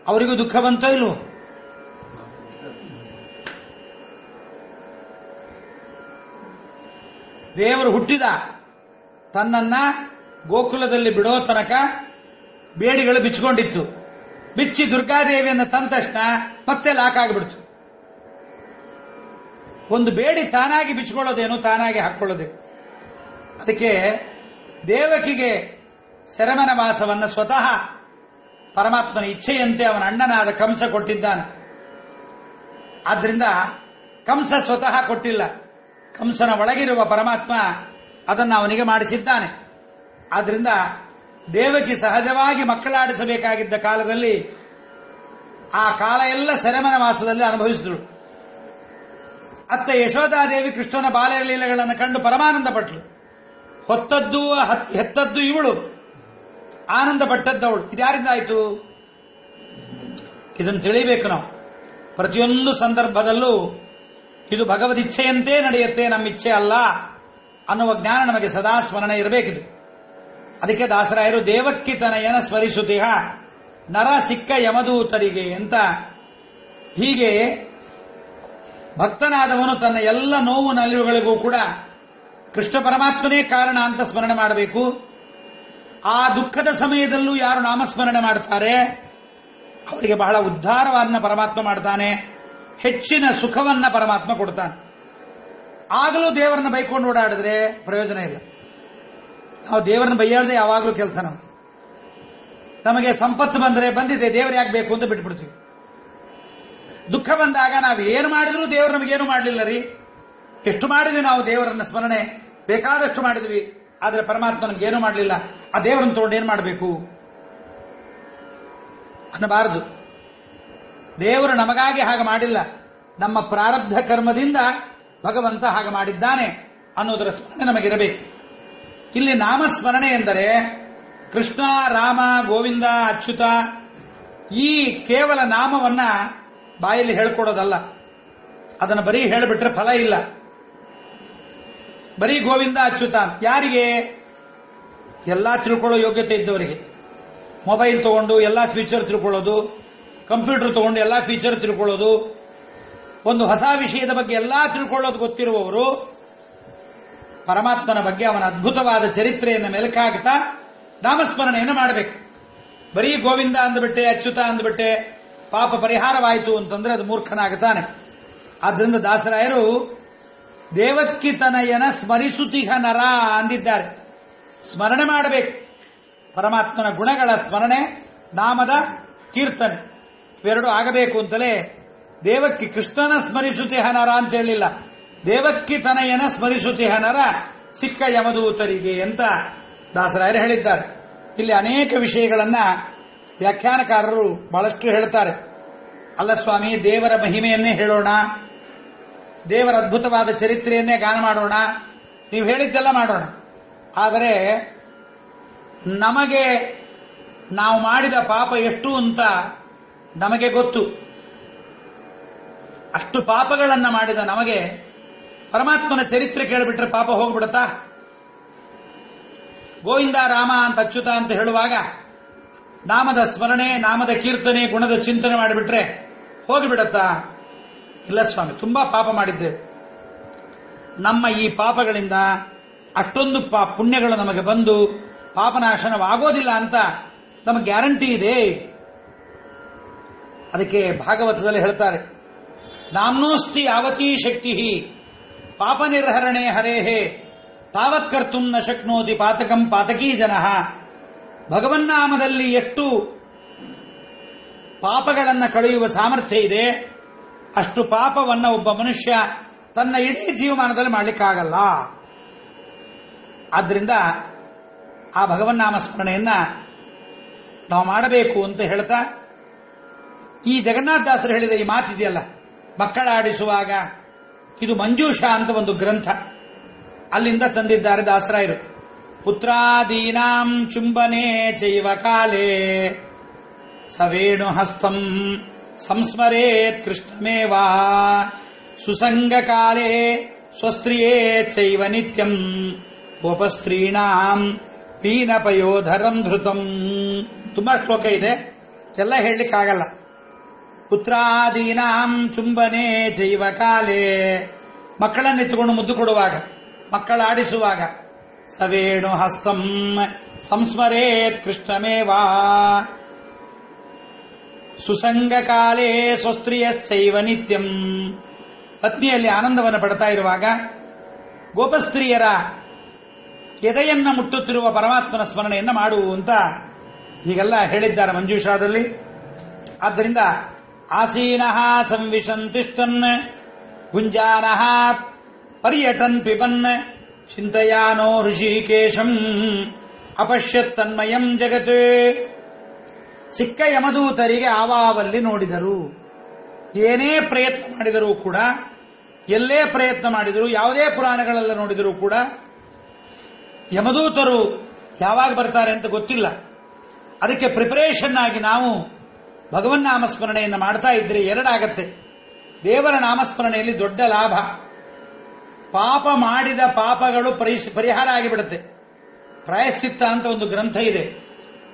ಅವರಿಗೂ ದುಃಖ ಬಂತೋ ಇಲ್ವೋ? ದೇವರು ಹುಟ್ಟಿದ ತನ್ನನ್ನ ಗೋಕುಲದಲ್ಲಿ ಬಿಡೋ ತನಕ ಬೇಡಿಗಳು ಬಿಚ್ಚಿಕೊಂಡಿತ್ತು. ಬಿಚ್ಚಿ ದುರ್ಗಾದೇವಿಯನ್ನು ತಂದ ತಕ್ಷಣ ಮತ್ತೆ ಲಾಕ್ ಆಗಿಬಿಡ್ತು. ಒಂದು ಬೇಡಿ ತಾನಾಗಿ ಬಿಚ್ಕೊಳ್ಳೋದೇನು, ತಾನಾಗಿ ಹಾಕೊಳ್ಳೋದೇ. ಅದಕ್ಕೆ ದೇವಕಿಗೆ ಸೆರೆಮನ ವಾಸವನ್ನು ಸ್ವತಃ ಪರಮಾತ್ಮನ ಇಚ್ಛೆಯಂತೆ ಅವನ ಅಣ್ಣನಾದ ಕಂಸ ಕೊಟ್ಟಿದ್ದಾನೆ. ಆದ್ರಿಂದ ಕಂಸ ಸ್ವತಃ ಕೊಟ್ಟಿಲ್ಲ, ಕಂಸನ ಒಳಗಿರುವ ಪರಮಾತ್ಮ ಅದನ್ನು ಅವನಿಗೆ ಮಾಡಿಸಿದ್ದಾನೆ. ಆದ್ರಿಂದ ದೇವಕಿ ಸಹಜವಾಗಿ ಮಕ್ಕಳಾಡಿಸಬೇಕಾಗಿದ್ದ ಕಾಲದಲ್ಲಿ ಆ ಕಾಲ ಎಲ್ಲ ಸೆರೆಮನ ವಾಸದಲ್ಲಿ ಅನುಭವಿಸಿದಳು. ಅತ್ತ ಯಶೋಧಾದೇವಿ ಕೃಷ್ಣನ ಬಾಲ್ಯಲೀಲೆಗಳನ್ನು ಕಂಡು ಪರಮಾನಂದ ಪಟ್ಟಳು. ಹೊತ್ತದ್ದು ಹೆತ್ತದ್ದು ಇವಳು, ಆನಂದ ಪಟ್ಟದ್ದವಳು. ಇದ್ಯಾರಿಂದ ಆಯಿತು? ಇದನ್ನು ತಿಳಿಬೇಕು ನಾವು. ಪ್ರತಿಯೊಂದು ಸಂದರ್ಭದಲ್ಲೂ ಇದು ಭಗವದಿಚ್ಛೆಯಂತೆ ನಡೆಯುತ್ತೆ, ನಮ್ಮ ಇಚ್ಛೆ ಅಲ್ಲ ಅನ್ನುವ ಜ್ಞಾನ ನಮಗೆ ಸದಾ ಸ್ಮರಣೆ ಇರಬೇಕಿದು. ಅದಕ್ಕೆ ದಾಸರಾಯರು ದೇವಕ್ಕಿ ತನಯನ ಸ್ಮರಿಸುತ್ತಿಹ ನರ ಸಿಕ್ಕ ಯಮದೂತರಿಗೆ ಅಂತ, ಹೀಗೆ ಭಕ್ತನಾದವನು ತನ್ನ ಎಲ್ಲ ನೋವು ನಲಿವುಗಳಿಗೂ ಕೂಡ ಕೃಷ್ಣ ಪರಮಾತ್ಮನೇ ಕಾರಣ ಅಂತ ಸ್ಮರಣೆ ಮಾಡಬೇಕು. ಆ ದುಃಖದ ಸಮಯದಲ್ಲೂ ಯಾರು ನಾಮಸ್ಮರಣೆ ಮಾಡ್ತಾರೆ ಅವರಿಗೆ ಬಹಳ ಉದ್ಧಾರವನ್ನ ಪರಮಾತ್ಮ ಮಾಡ್ತಾನೆ, ಹೆಚ್ಚಿನ ಸುಖವನ್ನ ಪರಮಾತ್ಮ ಕೊಡ್ತಾನೆ. ಆಗಲೂ ದೇವರನ್ನ ಬೈಕೊಂಡು ಓಡಾಡಿದ್ರೆ ಪ್ರಯೋಜನ ಇಲ್ಲ. ನಾವು ದೇವರನ್ನ ಬೈಯಾಡದೆ ಯಾವಾಗಲೂ ಕೆಲಸ ನಮಗೆ ಸಂಪತ್ತು ಬಂದರೆ ಬಂದಿದೆ, ದೇವರು ಯಾಕೆ ಬೇಕು ಅಂತ ಬಿಟ್ಬಿಡ್ತೀವಿ. ದುಃಖ ಬಂದಾಗ ನಾವು ಏನು ಮಾಡಿದ್ರೂ ದೇವರು ನಮಗೇನು ಮಾಡಲಿಲ್ಲ ರೀ, ಎಷ್ಟು ಮಾಡಿದ್ವಿ ನಾವು ದೇವರನ್ನ ಸ್ಮರಣೆ, ಬೇಕಾದಷ್ಟು ಮಾಡಿದ್ವಿ, ಆದರೆ ಪರಮಾತ್ಮ ನಮಗೇನು ಮಾಡಲಿಲ್ಲ, ಆ ದೇವರನ್ನು ತಗೊಂಡು ಏನು ಮಾಡಬೇಕು ಅನ್ನಬಾರದು. ದೇವರು ನಮಗಾಗಿ ಹಾಗೆ ಮಾಡಿಲ್ಲ, ನಮ್ಮ ಪ್ರಾರಬ್ಧ ಕರ್ಮದಿಂದ ಭಗವಂತ ಹಾಗೆ ಮಾಡಿದ್ದಾನೆ ಅನ್ನೋದರ ಸ್ಮರಣೆ ನಮಗಿರಬೇಕು. ಇಲ್ಲಿ ನಾಮಸ್ಮರಣೆ ಎಂದರೆ ಕೃಷ್ಣ, ರಾಮ, ಗೋವಿಂದ, ಅಚ್ಯುತ ಈ ಕೇವಲ ನಾಮವನ್ನ ಬಾಯಲ್ಲಿ ಹೇಳ್ಕೊಡೋದಲ್ಲ. ಅದನ್ನು ಬರೀ ಹೇಳಿಬಿಟ್ರೆ ಫಲ ಇಲ್ಲ. ಬರೀ ಗೋವಿಂದ ಅಚ್ಯುತ ಯಾರಿಗೆ? ಎಲ್ಲಾ ತಿಳ್ಕೊಳ್ಳೋ ಯೋಗ್ಯತೆ ಇದ್ದವರಿಗೆ. ಮೊಬೈಲ್ ತಗೊಂಡು ಎಲ್ಲಾ ಫೀಚರ್ ತಿಳ್ಕೊಳ್ಳೋದು, ಕಂಪ್ಯೂಟರ್ ತಗೊಂಡು ಎಲ್ಲಾ ಫೀಚರ್ ತಿಳ್ಕೊಳ್ಳೋದು, ಒಂದು ಹೊಸ ವಿಷಯದ ಬಗ್ಗೆ ಎಲ್ಲಾ ತಿಳ್ಕೊಳ್ಳೋದು ಗೊತ್ತಿರುವವರು ಪರಮಾತ್ಮನ ಬಗ್ಗೆ ಅವನ ಅದ್ಭುತವಾದ ಚರಿತ್ರೆಯನ್ನು ಮೆಲುಕಾಗ್ತಾ ನಾಮಸ್ಮರಣೆಯನ್ನು ಮಾಡಬೇಕು. ಬರೀ ಗೋವಿಂದ ಅಂದ್ಬಿಟ್ಟೆ, ಅಚ್ಯುತ ಅಂದ್ಬಿಟ್ಟೆ ಪಾಪ ಪರಿಹಾರವಾಯಿತು ಅಂತಂದ್ರೆ ಅದು ಮೂರ್ಖನಾಗುತ್ತಾನೆ. ಆದ್ರಿಂದ ದಾಸರಾಯರು ದೇವಕ್ಕಿ ತನಯನ ಸ್ಮರಿಸುತಿಹ ನರ ಅಂದಿದ್ದಾರೆ. ಸ್ಮರಣೆ ಮಾಡಬೇಕು, ಪರಮಾತ್ಮನ ಗುಣಗಳ ಸ್ಮರಣೆ, ನಾಮದ ಕೀರ್ತನೆ ಇವೆರಡು ಆಗಬೇಕು ಅಂತಲೇ ದೇವಕ್ಕಿ ಕೃಷ್ಣನ ಸ್ಮರಿಸುತಿಹ ನರ ಅಂತ ಹೇಳಿಲ್ಲ, ದೇವಕ್ಕಿ ತನಯನ ಸ್ಮರಿಸುತಿಹ ನರ ಸಿಕ್ಕ ಯಮದೂತರಿಗೆ ಅಂತ ದಾಸರಾಯರು ಹೇಳಿದ್ದಾರೆ. ಇಲ್ಲಿ ಅನೇಕ ವಿಷಯಗಳನ್ನ ವ್ಯಾಖ್ಯಾನಕಾರರು ಬಹಳಷ್ಟು ಹೇಳ್ತಾರೆ. ಅಲ್ಲ ಸ್ವಾಮಿ, ದೇವರ ಮಹಿಮೆಯನ್ನೇ ಹೇಳೋಣ, ದೇವರ ಅದ್ಭುತವಾದ ಚರಿತ್ರೆಯನ್ನೇ ಗಾನ ಮಾಡೋಣ, ನೀವು ಹೇಳಿದ್ದೆಲ್ಲ ಮಾಡೋಣ. ಆದರೆ ನಮಗೆ ನಾವು ಮಾಡಿದ ಪಾಪ ಎಷ್ಟು ಅಂತ ನಮಗೆ ಗೊತ್ತು. ಅಷ್ಟು ಪಾಪಗಳನ್ನು ಮಾಡಿದ ನಮಗೆ ಪರಮಾತ್ಮನ ಚರಿತ್ರೆ ಕೇಳಿಬಿಟ್ರೆ ಪಾಪ ಹೋಗ್ಬಿಡುತ್ತಾ? ಗೋವಿಂದ, ರಾಮ ಅಂತ, ಅಚ್ಯುತ ಅಂತ ಹೇಳುವಾಗ ನಾಮದ ಸ್ಮರಣೆ, ನಾಮದ ಕೀರ್ತನೆ, ಗುಣದ ಚಿಂತನೆ ಮಾಡಿಬಿಟ್ರೆ ಹೋಗಿಬಿಡತ್ತಾ? ಇಲ್ಲ ಸ್ವಾಮಿ, ತುಂಬಾ ಪಾಪ ಮಾಡಿದ್ದೇವೆ. ನಮ್ಮ ಈ ಪಾಪಗಳಿಂದ ಅಷ್ಟೊಂದು ಪುಣ್ಯಗಳು ನಮಗೆ ಬಂದು ಪಾಪನಾಶನವಾಗೋದಿಲ್ಲ ಅಂತ ನಮಗೆ ಗ್ಯಾರಂಟಿ ಇದೆ. ಅದಕ್ಕೆ ಭಾಗವತದಲ್ಲಿ ಹೇಳ್ತಾರೆ, ನಾಮ್ನೋಸ್ತಿ ಯಾವತೀ ಶಕ್ತಿ ಪಾಪ ನಿರ್ಹರಣೆ ಹರೇಹೇ ತಾವತ್ ಕರ್ತುಂ ನ ಶಕ್ನೋತಿ ಪಾತಕಂ ಪಾತಕೀ ಜನಃ. ಭಗವನ್ನಾಮದಲ್ಲಿ ಎಷ್ಟು ಪಾಪಗಳನ್ನು ಕಳೆಯುವ ಸಾಮರ್ಥ್ಯ ಇದೆ, ಅಷ್ಟು ಪಾಪವನ್ನು ಒಬ್ಬ ಮನುಷ್ಯ ತನ್ನ ಇಡೀ ಜೀವಮಾನದಲ್ಲಿ ಮಾಡಲಿಕ್ಕಾಗಲ್ಲ. ಆದ್ದರಿಂದ ಆ ಭಗವನ್ನಾಮ ಸ್ಮರಣೆಯನ್ನ ನಾವು ಮಾಡಬೇಕು ಅಂತ ಹೇಳ್ತಾ, ಈ ಜಗನ್ನಾಥದಾಸರು ಹೇಳಿದ ಈ ಮಾತಿದೆಯಲ್ಲ, ಮಕ್ಕಳಾಡಿಸುವಾಗ, ಇದು ಮಂಜೂಷ ಅಂತ ಒಂದು ಗ್ರಂಥ, ಅಲ್ಲಿಂದ ತಂದಿದ್ದಾರೆ ದಾಸರಾಯರು. ಪುತ್ರಾದೀನಾಂ ಚುಂಬನೆ ಚೈವ ಕಾಲೇ ಸವೇಣು ಹಸ್ತಂ ಸಂಸ್ಮರೇತ್ ಕೃಷ್ಣಮೇವಾ ಸುಸಂಗ ಕಾಲೇ ಸ್ವಸ್ತ್ರೀಯೇ ಚೈವ ನಿತ್ಯಂ ಗೋಪಸ್ತ್ರೀಣಾಂ ಪೀನಪಯೋಧರಂ ಧೃತಂ. ತುಂಬಾ ಶ್ಲೋಕ ಇದೆ, ಎಲ್ಲ ಹೇಳಲಿಕ್ಕಾಗಲ್ಲ. ಪುತ್ರಾದೀನಾಂ ಚುಂಬನೆ ಚೈವ ಕಾಲೇ, ಮಕ್ಕಳನ್ನೆತ್ತುಕೊಂಡು ಮುದ್ದು ಕೊಡುವಾಗ, ಮಕ್ಕಳ ಆಡಿಸುವಾಗ, ಸವೇಣು ಹಸ್ತಂ ಸಂಸ್ಮರೇತ್ ಕೃಷ್ಣಮೇವಾ. ಸುಸಂಗ ಕಾಲೇ ಸ್ವಸ್ತ್ರೀಯಶ್ಚೈವ ನಿತ್ಯಂ, ಪತ್ನಿಯಲ್ಲಿ ಆನಂದವನ್ನು ಪಡ್ತಾ ಇರುವಾಗ ಗೋಪಸ್ತ್ರೀಯರ ಎದೆಯನ್ನ ಮುಟ್ಟುತ್ತಿರುವ ಪರಮಾತ್ಮನ ಸ್ಮರಣೆಯನ್ನ ಮಾಡು ಅಂತ ಹೀಗೆಲ್ಲ ಹೇಳಿದ್ದಾರೆ ಮಂಜೂಷಾದಲ್ಲಿ. ಆದ್ದರಿಂದ ಆಸೀನಃ ಸಂವಿಶಂತಿಷ್ಠನ್ ಗುಂಜಾನಃ ಪರ್ಯಟನ್ ಪಿಬನ್ ಚಿಂತಯಾನೋ ಋಷಿಕೇಶಂ ಅಪಶ್ಯತ್ ತನ್ಮಯಂ ಜಗತ್. ಸಿಕ್ಕ ಯಮದೂತರಿಗೆ ಆವಾವಲ್ಲಿ ನೋಡಿದರು. ಏನೇ ಪ್ರಯತ್ನ ಮಾಡಿದರೂ ಕೂಡ, ಎಲ್ಲೇ ಪ್ರಯತ್ನ ಮಾಡಿದರೂ, ಯಾವುದೇ ಪುರಾಣಗಳೆಲ್ಲ ನೋಡಿದರೂ ಕೂಡ ಯಮದೂತರು ಯಾವಾಗ ಬರ್ತಾರೆ ಅಂತ ಗೊತ್ತಿಲ್ಲ. ಅದಕ್ಕೆ ಪ್ರಿಪರೇಷನ್ ಆಗಿ ನಾವು ಭಗವನ್ ನಾಮಸ್ಮರಣೆಯನ್ನು ಮಾಡ್ತಾ ಇದ್ರೆ ಎರಡಾಗತ್ತೆ. ದೇವರ ನಾಮಸ್ಮರಣೆಯಲ್ಲಿ ದೊಡ್ಡ ಲಾಭ, ಪಾಪ ಮಾಡಿದ ಪಾಪಗಳು ಪರಿಹಾರ ಆಗಿಬಿಡುತ್ತೆ. ಪ್ರಾಯಶ್ಚಿತ್ತ ಅಂತ ಒಂದು ಗ್ರಂಥ ಇದೆ.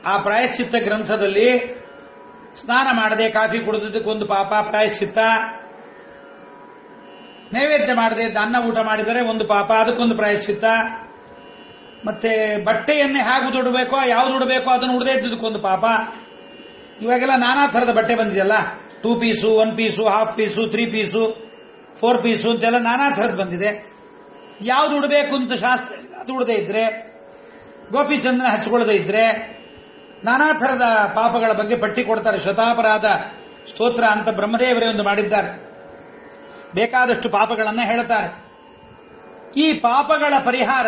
ಆ ಪ್ರಾಯಶ್ಚಿತ್ತ ಗ್ರಂಥದಲ್ಲಿ ಸ್ನಾನ ಮಾಡದೆ ಕಾಫಿ ಕುಡಿದಕ್ಕೊಂದು ಪಾಪ ಪ್ರಾಯಶ್ಚಿತ್ತ, ನೈವೇದ್ಯ ಮಾಡದೆ ಅನ್ನ ಊಟ ಮಾಡಿದರೆ ಒಂದು ಪಾಪ, ಅದಕ್ಕೊಂದು ಪ್ರಾಯಶ್ಚಿತ್ತ, ಮತ್ತೆ ಬಟ್ಟೆಯನ್ನೇ ಹೇಗೆ ಉಡಬೇಕೋ ಯಾವ್ದು ಉಡಬೇಕೋ ಅದನ್ನು ಉಡದೇ ಇದ್ದದಕ್ಕೊಂದು ಪಾಪ. ಇವಾಗೆಲ್ಲ ನಾನಾ ಥರದ ಬಟ್ಟೆ ಬಂದಿದೆಯಲ್ಲ, 2 piece, 1 piece, half piece, 3 piece, 4 piece ಅಂತೆಲ್ಲ ನಾನಾ ಥರದ್ದು ಬಂದಿದೆ. ಯಾವ್ದು ಉಡಬೇಕು ಅಂತ ಶಾಸ್ತ್ರ ಅದು ಉಡದೇ ಇದ್ರೆ, ಗೋಪಿಚಂದ್ರನ ಹಚ್ಕೊಳ್ಳದೇ ಇದ್ರೆ, ನಾನಾ ಥರದ ಪಾಪಗಳ ಬಗ್ಗೆ ಪಟ್ಟಿ ಕೊಡ್ತಾರೆ. ಶತಾಪರಾಧ ಸ್ತೋತ್ರ ಅಂತ ಬ್ರಹ್ಮದೇವರೇ ಒಂದು ಮಾಡಿದ್ದಾರೆ. ಬೇಕಾದಷ್ಟು ಪಾಪಗಳನ್ನ ಹೇಳ್ತಾರೆ. ಈ ಪಾಪಗಳ ಪರಿಹಾರ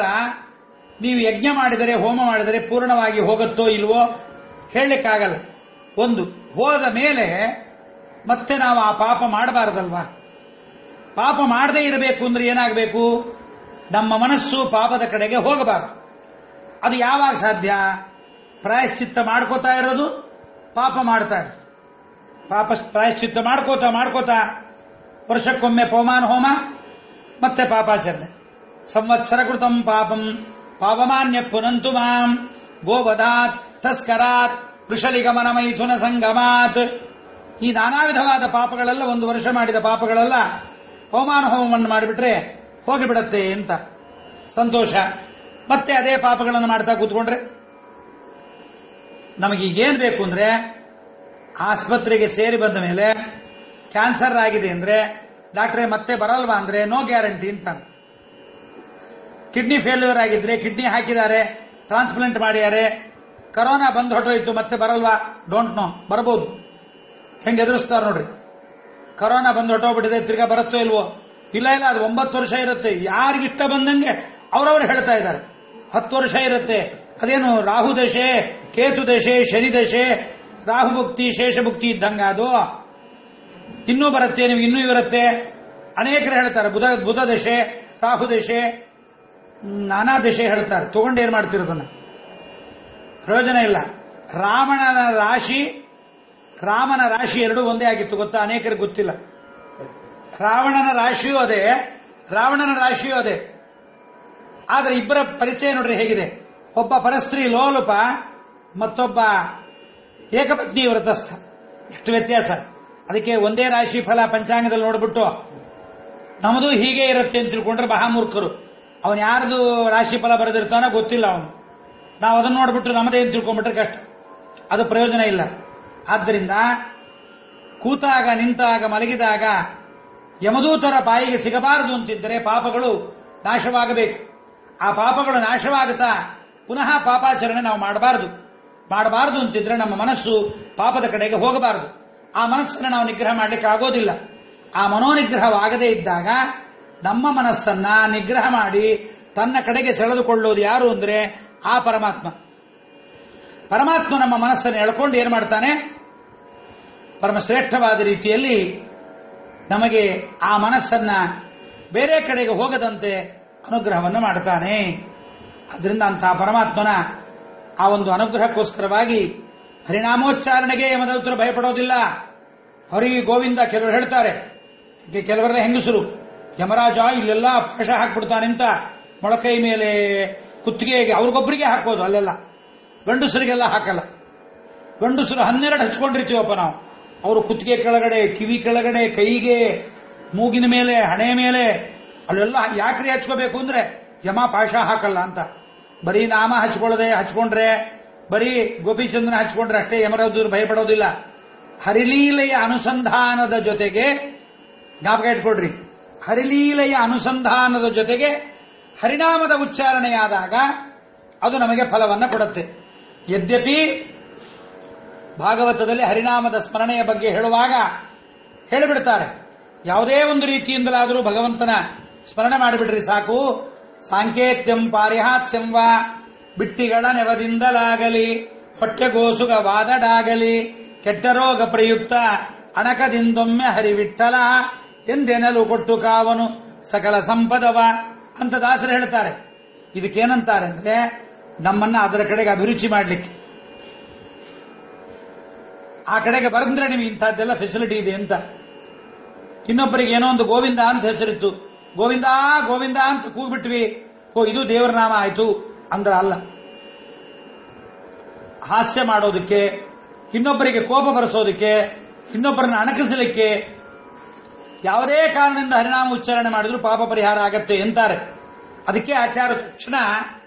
ನೀವು ಯಜ್ಞ ಮಾಡಿದರೆ, ಹೋಮ ಮಾಡಿದರೆ ಪೂರ್ಣವಾಗಿ ಹೋಗುತ್ತೋ ಇಲ್ವೋ ಹೇಳಲಿಕ್ಕಾಗಲ್ಲ. ಒಂದು ಹೋದ ಮೇಲೆ ಮತ್ತೆ ನಾವು ಆ ಪಾಪ ಮಾಡಬಾರದಲ್ವಾ. ಪಾಪ ಮಾಡದೇ ಇರಬೇಕು ಅಂದ್ರೆ ಏನಾಗಬೇಕು? ನಮ್ಮ ಮನಸ್ಸು ಪಾಪದ ಕಡೆಗೆ ಹೋಗಬಾರದು. ಅದು ಯಾವಾಗ ಸಾಧ್ಯ? ಪ್ರಾಯಶ್ಚಿತ್ತ ಮಾಡ್ಕೋತಾ ಇರೋದು, ಪಾಪ ಮಾಡ್ತಾ ಇರೋದು. ಪಾಪ ಪ್ರಾಯಶ್ಚಿತ್ತ ಮಾಡ್ಕೋತಾ ವರ್ಷಕ್ಕೊಮ್ಮೆ ಪವಮಾನ ಹೋಮ, ಮತ್ತೆ ಪಾಪಾಚರಣೆ. ಸಂವತ್ಸರ ಕೃತಂ ಪಾಪಂ ಪಾಪಮಾನ್ಯ ಪುನಂತು ಮಾಂ ಗೋವದಾತ್ ತಸ್ಕರಾತ್ ವೃಷಲಿಗಮನ ಮೈಥುನ ಸಂಗಮಾತ್. ಈ ನಾನಾ ವಿಧವಾದ ಪಾಪಗಳೆಲ್ಲ, ಒಂದು ವರ್ಷ ಮಾಡಿದ ಪಾಪಗಳೆಲ್ಲ ಪವಮಾನ ಹೋಮವನ್ನು ಮಾಡಿಬಿಟ್ರೆ ಹೋಗಿಬಿಡತ್ತೆ ಅಂತ ಸಂತೋಷ. ಮತ್ತೆ ಅದೇ ಪಾಪಗಳನ್ನು ಮಾಡ್ತಾ ಕೂತ್ಕೊಂಡ್ರೆ ನಮಗೀಗೇನು ಬೇಕು ಅಂದ್ರೆ, ಆಸ್ಪತ್ರೆಗೆ ಸೇರಿ ಬಂದ ಮೇಲೆ ಕ್ಯಾನ್ಸರ್ ಆಗಿದೆ ಅಂದ್ರೆ ಡಾಕ್ಟ್ರೇ ಮತ್ತೆ ಬರಲ್ವಾ ಅಂದ್ರೆ ನೋ ಗ್ಯಾರಂಟಿ ಅಂತ. ಕಿಡ್ನಿ ಫೇಲ್ಯೂರ್ ಆಗಿದ್ರೆ ಕಿಡ್ನಿ ಹಾಕಿದ್ದಾರೆ, ಟ್ರಾನ್ಸ್ಪ್ಲಾಂಟ್ ಮಾಡಿದ್ದಾರೆ, ಕರೋನಾ ಬಂದು ಹೊರಟೋಯ್ತು ಮತ್ತೆ ಬರಲ್ವಾ? ಡೋಂಟ್ ನೋ, ಬರಬಹುದು. ಹೆಂಗೆ ಎದುರಿಸ್ತಾರ ನೋಡ್ರಿ. ಕರೋನಾ ಬಂದು ಹೊರಟೋಗ್ಬಿಟ್ಟಿದೆ, ತಿರ್ಗಾ ಬರುತ್ತೋ ಇಲ್ವೋ? ಇಲ್ಲ, ಅದು 9 ವರ್ಷ ಇರುತ್ತೆ. ಯಾರಿಗಿಷ್ಟ ಬಂದಂಗೆ ಅವರವರು ಹೇಳ್ತಾ ಇದ್ದಾರೆ 10 ವರ್ಷ ಇರುತ್ತೆ. ಅದೇನು ರಾಹು ದಶೆ, ಕೇತು ದಶೆ, ಶನಿ ದಶೆ, ರಾಹು ಭುಕ್ತಿ, ಶೇಷ ಭುಕ್ತಿ ಇದ್ದಂಗ ಅದು. ಇನ್ನೂ ಬರುತ್ತೆ, ನಿಮ್ಗೆ ಇನ್ನೂ ಇರುತ್ತೆ. ಅನೇಕರು ಹೇಳ್ತಾರೆ ಬುಧ ದಶೆ, ರಾಹು ದಶೆ, ನಾನಾ ದಶೆ ಹೇಳ್ತಾರೆ. ತಗೊಂಡು ಏನ್ ಮಾಡ್ತಿರೋದನ್ನ? ಪ್ರಯೋಜನ ಇಲ್ಲ. ರಾಮನ ರಾಶಿ ಎರಡೂ ಒಂದೇ ಆಗಿತ್ತು ಗೊತ್ತಾ? ಅನೇಕರಿಗೆ ಗೊತ್ತಿಲ್ಲ. ರಾವಣನ ರಾಶಿಯೂ ಅದೇ, ರಾವಣನ ರಾಶಿಯೂ ಅದೇ. ಆದರೆ ಇಬ್ಬರ ಪರಿಚಯ ನೋಡ್ರಿ ಹೇಗಿದೆ. ಒಬ್ಬ ಪರಸ್ತ್ರೀ ಲೋಲುಪ, ಮತ್ತೊಬ್ಬ ಏಕಪತ್ನಿ ವ್ರತಸ್ಥ. ಎಷ್ಟು ವ್ಯತ್ಯಾಸ! ಅದಕ್ಕೆ ಒಂದೇ ರಾಶಿ ಫಲ ಪಂಚಾಂಗದಲ್ಲಿ ನೋಡ್ಬಿಟ್ಟು ನಮ್ಮದು ಹೀಗೆ ಇರುತ್ತೆ ಅಂತ ತಿಳ್ಕೊಂಡ್ರೆ ಮಹಾಮೂರ್ಖರು. ಅವನು ಯಾರ್ದು ರಾಶಿ ಫಲ ಬರೆದಿರ್ತಾನೋ ಗೊತ್ತಿಲ್ಲ ಅವನು. ನಾವು ಅದನ್ನು ನೋಡ್ಬಿಟ್ಟು ನಮ್ಮದೇ ಅಂತ ತಿಳ್ಕೊಂಡ್ಬಿಟ್ರೆ ಕಷ್ಟ. ಅದು ಪ್ರಯೋಜನ ಇಲ್ಲ. ಆದ್ದರಿಂದ ಕೂತಾಗ, ನಿಂತಾಗ, ಮಲಗಿದಾಗ ಯಮದೂತರ ಬಾಯಿಗೆ ಸಿಗಬಾರದು ಅಂತಿದ್ದರೆ ಪಾಪಗಳು ನಾಶವಾಗಬೇಕು. ಆ ಪಾಪಗಳು ನಾಶವಾಗುತ್ತಾ ಪುನಃ ಪಾಪಾಚರಣೆ ನಾವು ಮಾಡಬಾರದು ಅಂತಿದ್ರೆ ನಮ್ಮ ಮನಸ್ಸು ಪಾಪದ ಕಡೆಗೆ ಹೋಗಬಾರದು. ಆ ಮನಸ್ಸನ್ನು ನಾವು ನಿಗ್ರಹ ಮಾಡಲಿಕ್ಕೆ ಆಗೋದಿಲ್ಲ. ಆ ಮನೋನಿಗ್ರಹವಾಗದೇ ಇದ್ದಾಗ ನಮ್ಮ ಮನಸ್ಸನ್ನ ನಿಗ್ರಹ ಮಾಡಿ ತನ್ನ ಕಡೆಗೆ ಸೆಳೆದುಕೊಳ್ಳೋದು ಯಾರು ಅಂದ್ರೆ ಆ ಪರಮಾತ್ಮ. ಪರಮಾತ್ಮ ನಮ್ಮ ಮನಸ್ಸನ್ನು ಎಳ್ಕೊಂಡು ಏನ್ ಮಾಡ್ತಾನೆ? ಪರಮಶ್ರೇಷ್ಠವಾದ ರೀತಿಯಲ್ಲಿ ನಮಗೆ ಆ ಮನಸ್ಸನ್ನ ಬೇರೆ ಕಡೆಗೆ ಹೋಗದಂತೆ ಅನುಗ್ರಹವನ್ನು ಮಾಡ್ತಾನೆ. ಅದರಿಂದ ಅಂತಹ ಪರಮಾತ್ಮನ ಆ ಒಂದು ಅನುಗ್ರಹಕ್ಕೋಸ್ಕರವಾಗಿ ಹರಿನಾಮೋಚ್ಚಾರಣೆಗೆ ಯಮದೂತರು ಭಯಪಡೋದಿಲ್ಲ. ಹರಿ ಗೋವಿಂದ ಕೆಲವರು ಹೇಳ್ತಾರೆ, ಕೆಲವರೆಲ್ಲ ಹೆಂಗಸರು ಯಮರಾಜ ಇಲ್ಲೆಲ್ಲ ಪಾಶ ಹಾಕ್ಬಿಡ್ತಾನೆ ಅಂತ ಮೊಳಕೈ ಮೇಲೆ ಕುತ್ತಿಗೆಗೆ ಅವ್ರಿಗೊಬ್ಬರಿಗೆ ಹಾಕೋದು, ಅಲ್ಲೆಲ್ಲ ಗಂಡಸರಿಗೆಲ್ಲ ಹಾಕಲ್ಲ. ಗಂಡಸರು 12 ಹಚ್ಕೊಂಡಿರ್ತೀವಪ್ಪ ನಾವು. ಅವರು ಕುತ್ತಿಗೆ ಕೆಳಗಡೆ, ಕಿವಿ ಕೆಳಗಡೆ, ಕೈಗೆ, ಮೂಗಿನ ಮೇಲೆ, ಹಣೆ ಮೇಲೆ, ಅಲ್ಲೆಲ್ಲ ಯಾಕ್ರಿ ಹಚ್ಕೋಬೇಕು ಅಂದ್ರೆ ಯಮ ಪಾಶ ಹಾಕಲ್ಲ ಅಂತ. ಬರೀ ನಾಮ ಹಚ್ಕೊಂಡ್ರೆ, ಬರೀ ಗೋಪಿಚಂದ್ರನ ಹಚ್ಕೊಂಡ್ರೆ ಅಷ್ಟೇ ಯಮರಾಜರು ಭಯಪಡೋದಿಲ್ಲ. ಹರಿಲೀಲೆಯ ಅನುಸಂಧಾನದ ಜೊತೆಗೆ, ಜ್ಞಾಪಕ ಇಟ್ಕೊಡ್ರಿ, ಹರಿಲೀಲೆಯ ಅನುಸಂಧಾನದ ಜೊತೆಗೆ ಹರಿನಾಮದ ಉಚ್ಚಾರಣೆಯಾದಾಗ ಅದು ನಮಗೆ ಫಲವನ್ನು ಕೊಡುತ್ತೆ. ಯದ್ಯಪಿ ಭಾಗವತದಲ್ಲಿ ಹರಿನಾಮದ ಸ್ಮರಣೆಯ ಬಗ್ಗೆ ಹೇಳುವಾಗ ಹೇಳಿಬಿಡ್ತಾರೆ, ಯಾವುದೇ ಒಂದು ರೀತಿಯಿಂದಲಾದರೂ ಭಗವಂತನ ಸ್ಮರಣೆ ಮಾಡಿಬಿಟ್ರಿ ಸಾಕು, ಸಾಂಕೇತ್ಯಂ ಪಾರಿಹಾಸ್ಯಂ ವಾ, ಬಿಟ್ಟಿಗಳ ನೆವದಿಂದಲಾಗಲಿ, ಹೊಟ್ಟೆಗೋಸುಗ ವಾದಡಾಗಲಿ, ಕೆಟ್ಟ ರೋಗ ಪ್ರಯುಕ್ತ ಅಣಕದಿಂದೊಮ್ಮೆ ಹರಿವಿಟ್ಟಲ ಎಂದೆನಲು ಕೊಟ್ಟು ಕಾವನು ಸಕಲ ಸಂಪದವ ಅಂತ ದಾಸರು ಹೇಳ್ತಾರೆ. ಇದಕ್ಕೇನಂತಾರೆ ಅಂದ್ರೆ ನಮ್ಮನ್ನ ಅದರ ಕಡೆಗೆ ಅಭಿರುಚಿ ಮಾಡಲಿಕ್ಕೆ, ಆ ಕಡೆಗೆ ಬರೆದ್ರೆ ನಿಮಗೆ ಇಂಥದ್ದೆಲ್ಲ ಫೆಸಿಲಿಟಿ ಇದೆ ಅಂತ. ಇನ್ನೊಬ್ಬರಿಗೆ ಏನೋ ಒಂದು ಗೋವಿಂದ ಅಂತ ಹೆಸರಿತ್ತು, ಗೋವಿಂದ ಗೋವಿಂದ ಅಂತ ಕೂಗ್ಬಿಟ್ವಿ, ಇದು ದೇವರ ನಾಮ ಆಯ್ತು ಅಂದ್ರ ಅಲ್ಲ. ಹಾಸ್ಯ ಮಾಡೋದಕ್ಕೆ, ಇನ್ನೊಬ್ಬರಿಗೆ ಕೋಪ ಬರೆಸೋದಕ್ಕೆ, ಇನ್ನೊಬ್ಬರನ್ನ ಅಣಕಿಸಲಿಕ್ಕೆ, ಯಾವುದೇ ಕಾರಣದಿಂದ ಹರಿನಾಮ ಉಚ್ಚಾರಣೆ ಮಾಡಿದ್ರು ಪಾಪ ಪರಿಹಾರ ಆಗತ್ತೆ ಎಂತಾರೆ. ಅದಕ್ಕೆ ಆಚಾರ್ಯ ತಕ್ಷಣ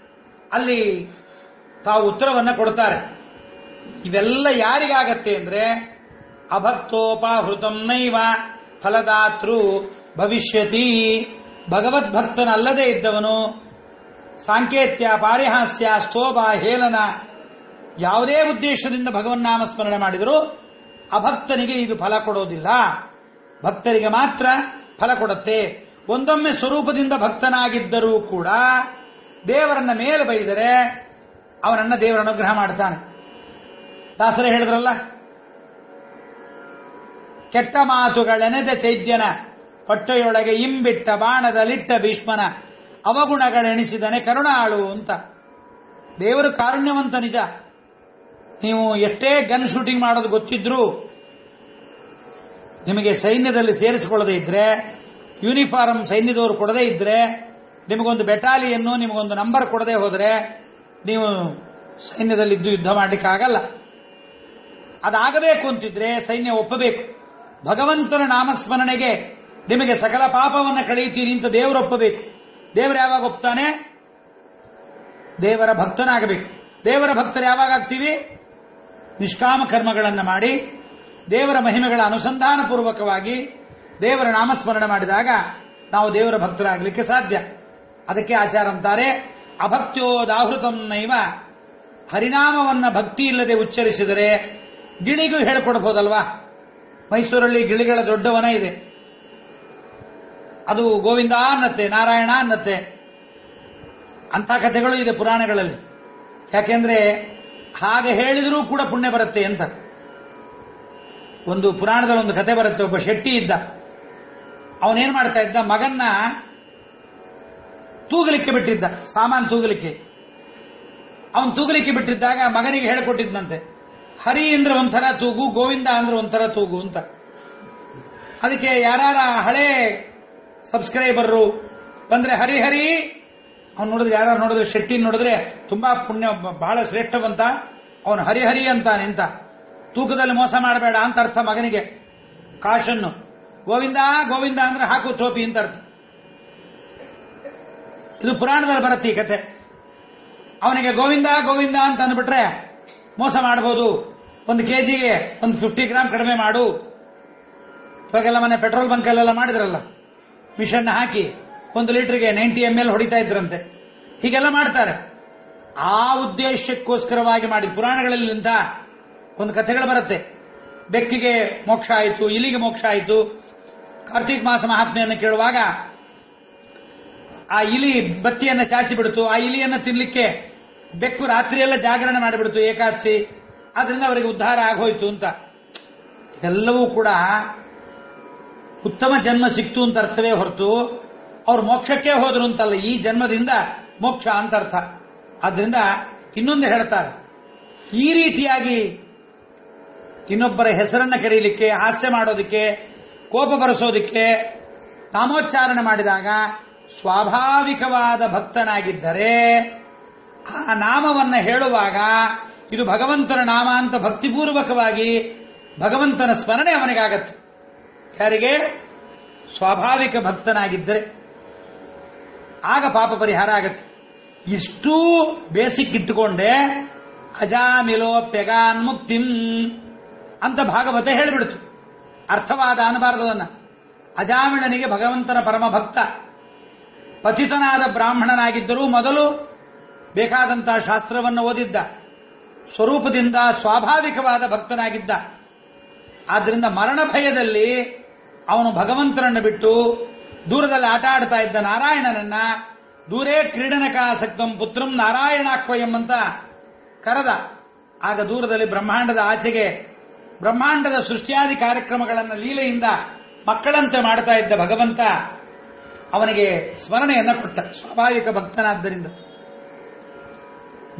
ಅಲ್ಲಿ ತಾವು ಉತ್ತರವನ್ನ ಕೊಡ್ತಾರೆ. ಇವೆಲ್ಲ ಯಾರಿಗಾಗತ್ತೆ ಅಂದ್ರೆ ಅಭಕ್ತೋಪಾಹೃತಂ ನೈವ ಫಲದಾತೃ ಭವಿಷ್ಯತಿ. ಭಗವದ್ಭಕ್ತನಲ್ಲದೆ ಇದ್ದವನು ಸಾಂಕೇತ್ಯ, ಪಾರಿಹಾಸ್ಯ, ಸ್ತೋಭ, ಹೇಳನ ಯಾವುದೇ ಉದ್ದೇಶದಿಂದ ಭಗವನ್ನಾಮ ಸ್ಮರಣೆ ಮಾಡಿದರೂ ಅಭಕ್ತನಿಗೆ ಇದು ಫಲ ಕೊಡೋದಿಲ್ಲ, ಭಕ್ತರಿಗೆ ಮಾತ್ರ ಫಲ ಕೊಡುತ್ತೆ. ಒಂದೊಮ್ಮೆ ಸ್ವರೂಪದಿಂದ ಭಕ್ತನಾಗಿದ್ದರೂ ಕೂಡ ದೇವರನ್ನ ಮೇಲೆ ಬೈದರೆ ಅವನನ್ನ ದೇವರ ಅನುಗ್ರಹ ಮಾಡ್ತಾನೆ. ದಾಸರೇ ಹೇಳಿದ್ರಲ್ಲ, ಕೆಟ್ಟ ಮಾತುಗಳೆನೆದ ಚೈದ್ಯನ ಹೊಟ್ಟೆಯೊಳಗೆ ಇಂಬಿಟ್ಟ ಬಾಣದಲ್ಲಿಟ್ಟ ಭೀಷ್ಮನ ಅವಗುಣಗಳೆಣಿಸಿದನೆ ಕರುಣಾಳು ಅಂತ. ದೇವರು ಕಾರುಣ್ಯವಂತ ನಿಜ. ನೀವು ಎಷ್ಟೇ ಗನ್ ಶೂಟಿಂಗ್ ಮಾಡೋದು ಗೊತ್ತಿದ್ರೂ ನಿಮಗೆ ಸೈನ್ಯದಲ್ಲಿ ಸೇರಿಸಿಕೊಳ್ಳದೆ ಇದ್ರೆ, ಯೂನಿಫಾರ್ಮ್ ಸೈನ್ಯದವರು ಕೊಡದೇ ಇದ್ರೆ, ನಿಮಗೊಂದು ಬೆಟಾಲಿಯನ್ನು, ನಿಮಗೊಂದು ನಂಬರ್ ಕೊಡದೆ ಹೋದರೆ ನೀವು ಸೈನ್ಯದಲ್ಲಿದ್ದು ಯುದ್ಧ ಮಾಡಲಿಕ್ಕಾಗಲ್ಲ. ಅದಾಗಬೇಕು ಅಂತಿದ್ರೆ ಸೈನ್ಯ ಒಪ್ಪಬೇಕು. ಭಗವಂತನ ನಾಮಸ್ಮರಣೆಗೆ ನಿಮಗೆ ಸಕಲ ಪಾಪವನ್ನು ಕಳೆಯುತ್ತೀನಿ ಅಂತ ದೇವರು ಒಪ್ಪಬೇಕು. ದೇವರು ಯಾವಾಗ ಒಪ್ತಾನೆ? ದೇವರ ಭಕ್ತನಾಗಬೇಕು. ದೇವರ ಭಕ್ತರು ಯಾವಾಗ ಆಗ್ತೀವಿ? ನಿಷ್ಕಾಮ ಕರ್ಮಗಳನ್ನು ಮಾಡಿ ದೇವರ ಮಹಿಮೆಗಳ ಅನುಸಂಧಾನ ಪೂರ್ವಕವಾಗಿ ದೇವರ ನಾಮಸ್ಮರಣೆ ಮಾಡಿದಾಗ ನಾವು ದೇವರ ಭಕ್ತರಾಗಲಿಕ್ಕೆ ಸಾಧ್ಯ. ಅದಕ್ಕೆ ಆಚಾರ ಅಂತಾರೆ, ಅಭಕ್ತ್ಯೋದಾಹೃತಂ ನೈವ. ಹರಿನಾಮವನ್ನ ಭಕ್ತಿ ಇಲ್ಲದೆ ಉಚ್ಚರಿಸಿದರೆ ಗಿಳಿಗೂ ಹೇಳಿಕೊಡಬಹುದಲ್ವಾ? ಮೈಸೂರಲ್ಲಿ ಗಿಳಿಗಳ ದೊಡ್ಡ ವನ ಇದೆ, ಅದು ಗೋವಿಂದ ಅನ್ನತ್ತೆ, ನಾರಾಯಣ ಅನ್ನತ್ತೆ. ಅಂಥ ಕಥೆಗಳು ಇದೆ ಪುರಾಣಗಳಲ್ಲಿ. ಯಾಕೆಂದ್ರೆ ಹಾಗೆ ಹೇಳಿದರೂ ಕೂಡ ಪುಣ್ಯ ಬರುತ್ತೆ ಅಂತ. ಒಂದು ಪುರಾಣದಲ್ಲಿ ಒಂದು ಕಥೆ ಬರುತ್ತೆ. ಒಬ್ಬ ಶೆಟ್ಟಿ ಇದ್ದ, ಅವನೇನ್ ಮಾಡ್ತಾ ಇದ್ದ, ಮಗನ್ನ ತೂಗಲಿಕ್ಕೆ ಬಿಟ್ಟಿದ್ದ, ಸಾಮಾನು ತೂಗಲಿಕ್ಕೆ. ಅವನು ತೂಗಲಿಕ್ಕೆ ಬಿಟ್ಟಿದ್ದಾಗ ಮಗನಿಗೆ ಹೇಳಿಕೊಟ್ಟಿದ್ದಂತೆ, ಹರಿ ಅಂದ್ರೆ ಒಂಥರ ತೂಗು, ಗೋವಿಂದ ಅಂದ್ರೆ ಒಂಥರ ತೂಗು ಅಂತ. ಅದಕ್ಕೆ ಯಾರ ಹಳೆ ಸಬ್ಸ್ಕ್ರೈಬರ್ರು ಬಂದ್ರೆ ಹರಿ ಹರಿ, ಅವ್ನು ನೋಡಿದ್ರೆ, ಯಾರು ನೋಡಿದ್ರೆ, ಶೆಟ್ಟಿ ನೋಡಿದ್ರೆ ತುಂಬಾ ಪುಣ್ಯ, ಬಹಳ ಶ್ರೇಷ್ಠವಂತ, ಅವನು ಹರಿಹರಿ ಅಂತಾನೆ ಅಂತ. ತೂಕದಲ್ಲಿ ಮೋಸ ಮಾಡಬೇಡ ಅಂತ ಅರ್ಥ ಮಗನಿಗೆ, ಕಾಶನ್ನು. ಗೋವಿಂದ ಗೋವಿಂದ ಅಂದ್ರೆ ಹಾಕು ಟೋಪಿ ಅಂತ ಅರ್ಥ. ಇದು ಪುರಾಣದಲ್ಲಿ ಬರುತ್ತೆ ಈ ಕತೆ. ಅವನಿಗೆ ಗೋವಿಂದ ಗೋವಿಂದ ಅಂತ ಅಂದ್ಬಿಟ್ರೆ ಮೋಸ ಮಾಡಬಹುದು. 1 ಕೆಜಿಗೆ ಒಂದು 50 ಗ್ರಾಮ್ ಕಡಿಮೆ ಮಾಡು. ಇವಾಗೆಲ್ಲ ಮನೆ ಪೆಟ್ರೋಲ್ ಬಂಕಲ್ಲೆಲ್ಲ ಮಾಡಿದ್ರಲ್ಲ, ಮಿಷನ್ ಹಾಕಿ 1 ಲೀಟರ್ಗೆ 90 ml ಹೊಡಿತಾ ಇದ್ರಂತೆ. ಹೀಗೆಲ್ಲ ಮಾಡ್ತಾರೆ. ಆ ಉದ್ದೇಶಕ್ಕೋಸ್ಕರವಾಗಿ ಮಾಡಿ ಪುರಾಣಗಳಲ್ಲಿ ಇಂಥ ಒಂದು ಕಥೆಗಳು ಬರುತ್ತೆ. ಬೆಕ್ಕಿಗೆ ಮೋಕ್ಷ ಆಯಿತು, ಇಲಿಗೆ ಮೋಕ್ಷ ಆಯಿತು. ಕಾರ್ತೀಕ ಮಾಸ ಮಹಾತ್ಮೆಯನ್ನು ಕೇಳುವಾಗ ಆ ಇಲಿ ಬತ್ತಿಯನ್ನು ಚಾಚಿ ಬಿಡ್ತು. ಆ ಇಲಿಯನ್ನು ತಿನ್ಲಿಕ್ಕೆ ಬೆಕ್ಕು ರಾತ್ರಿಯೆಲ್ಲ ಜಾಗರಣೆ ಮಾಡಿಬಿಡ್ತು, ಏಕಾದಶಿ. ಆದ್ರಿಂದ ಅವರಿಗೆ ಉದ್ಧಾರ ಆಗೋಯ್ತು ಅಂತ. ಎಲ್ಲವೂ ಕೂಡ ಉತ್ತಮ ಜನ್ಮ ಸಿಕ್ತು ಅಂತ ಅರ್ಥವೇ ಹೊರತು ಅವ್ರು ಮೋಕ್ಷಕ್ಕೆ ಹೋದ್ರು ಅಂತಲ್ಲ. ಈ ಜನ್ಮದಿಂದ ಮೋಕ್ಷ ಅಂತ ಅರ್ಥ. ಆದ್ರಿಂದ ಇನ್ನೊಂದು ಹೇಳ್ತಾರೆ, ಈ ರೀತಿಯಾಗಿ ಇನ್ನೊಬ್ಬರ ಹೆಸರನ್ನ ಕರೀಲಿಕ್ಕೆ, ಹಾಸ್ಯ ಮಾಡೋದಕ್ಕೆ, ಕೋಪ ಬರೆಸೋದಕ್ಕೆ ನಾಮೋಚ್ಚಾರಣೆ ಮಾಡಿದಾಗ ಸ್ವಾಭಾವಿಕವಾದ ಭಕ್ತನಾಗಿದ್ದರೆ ಆ ನಾಮವನ್ನ ಹೇಳುವಾಗ ಇದು ಭಗವಂತನ ನಾಮ ಅಂತ ಭಕ್ತಿಪೂರ್ವಕವಾಗಿ ಭಗವಂತನ ಸ್ಮರಣೆ ಅವನಿಗಾಗತ್ತೆ. ಯಾರಿಗೆ? ಸ್ವಾಭಾವಿಕ ಭಕ್ತನಾಗಿದ್ದರೆ ಆಗ ಪಾಪ ಪರಿಹಾರ ಆಗತ್ತೆ. ಇಷ್ಟೂ ಬೇಸಿಕ್ ಇಟ್ಟುಕೊಂಡೆ ಅಜಾಮಿಲೋಪ್ಯಗಾನ್ ಮುಕ್ತಿಂ ಅಂತ ಭಾಗವತ ಹೇಳಿಬಿಡ್ತು. ಅರ್ಥವಾದ ಅನ್ನಬಾರದನ್ನ. ಅಜಾಮಿಳನಿಗೆ ಭಗವಂತನ ಪರಮ ಭಕ್ತ, ಪತಿತನಾದ ಬ್ರಾಹ್ಮಣನಾಗಿದ್ದರೂ ಮೊದಲು ಬೇಕಾದಂತಹ ಶಾಸ್ತ್ರವನ್ನು ಓದಿದ್ದ, ಸ್ವರೂಪದಿಂದ ಸ್ವಾಭಾವಿಕವಾದ ಭಕ್ತನಾಗಿದ್ದ. ಆದ್ದರಿಂದ ಮರಣ ಭಯದಲ್ಲಿ ಅವನು ಭಗವಂತನನ್ನು ಬಿಟ್ಟು ದೂರದಲ್ಲಿ ಆಟ ಆಡ್ತಾ ಇದ್ದ ನಾರಾಯಣನನ್ನ ದೂರೇ ಕ್ರೀಡನಕಾಸಕ್ತಂ ಪುತ್ರಂ ನಾರಾಯಣಾಕ್ವಯಂ ಅಂತ ಕರೆದ. ಆಗ ದೂರದಲ್ಲಿ ಬ್ರಹ್ಮಾಂಡದ ಆಚೆಗೆ ಬ್ರಹ್ಮಾಂಡದ ಸೃಷ್ಟಿಯಾದಿ ಕಾರ್ಯಕ್ರಮಗಳನ್ನು ಲೀಲೆಯಿಂದ ಮಕ್ಕಳಂತೆ ಮಾಡ್ತಾ ಇದ್ದ ಭಗವಂತ ಅವನಿಗೆ ಸ್ಮರಣೆಯನ್ನ ಕೊಟ್ಟ, ಸ್ವಾಭಾವಿಕ ಭಕ್ತನಾದ್ದರಿಂದ.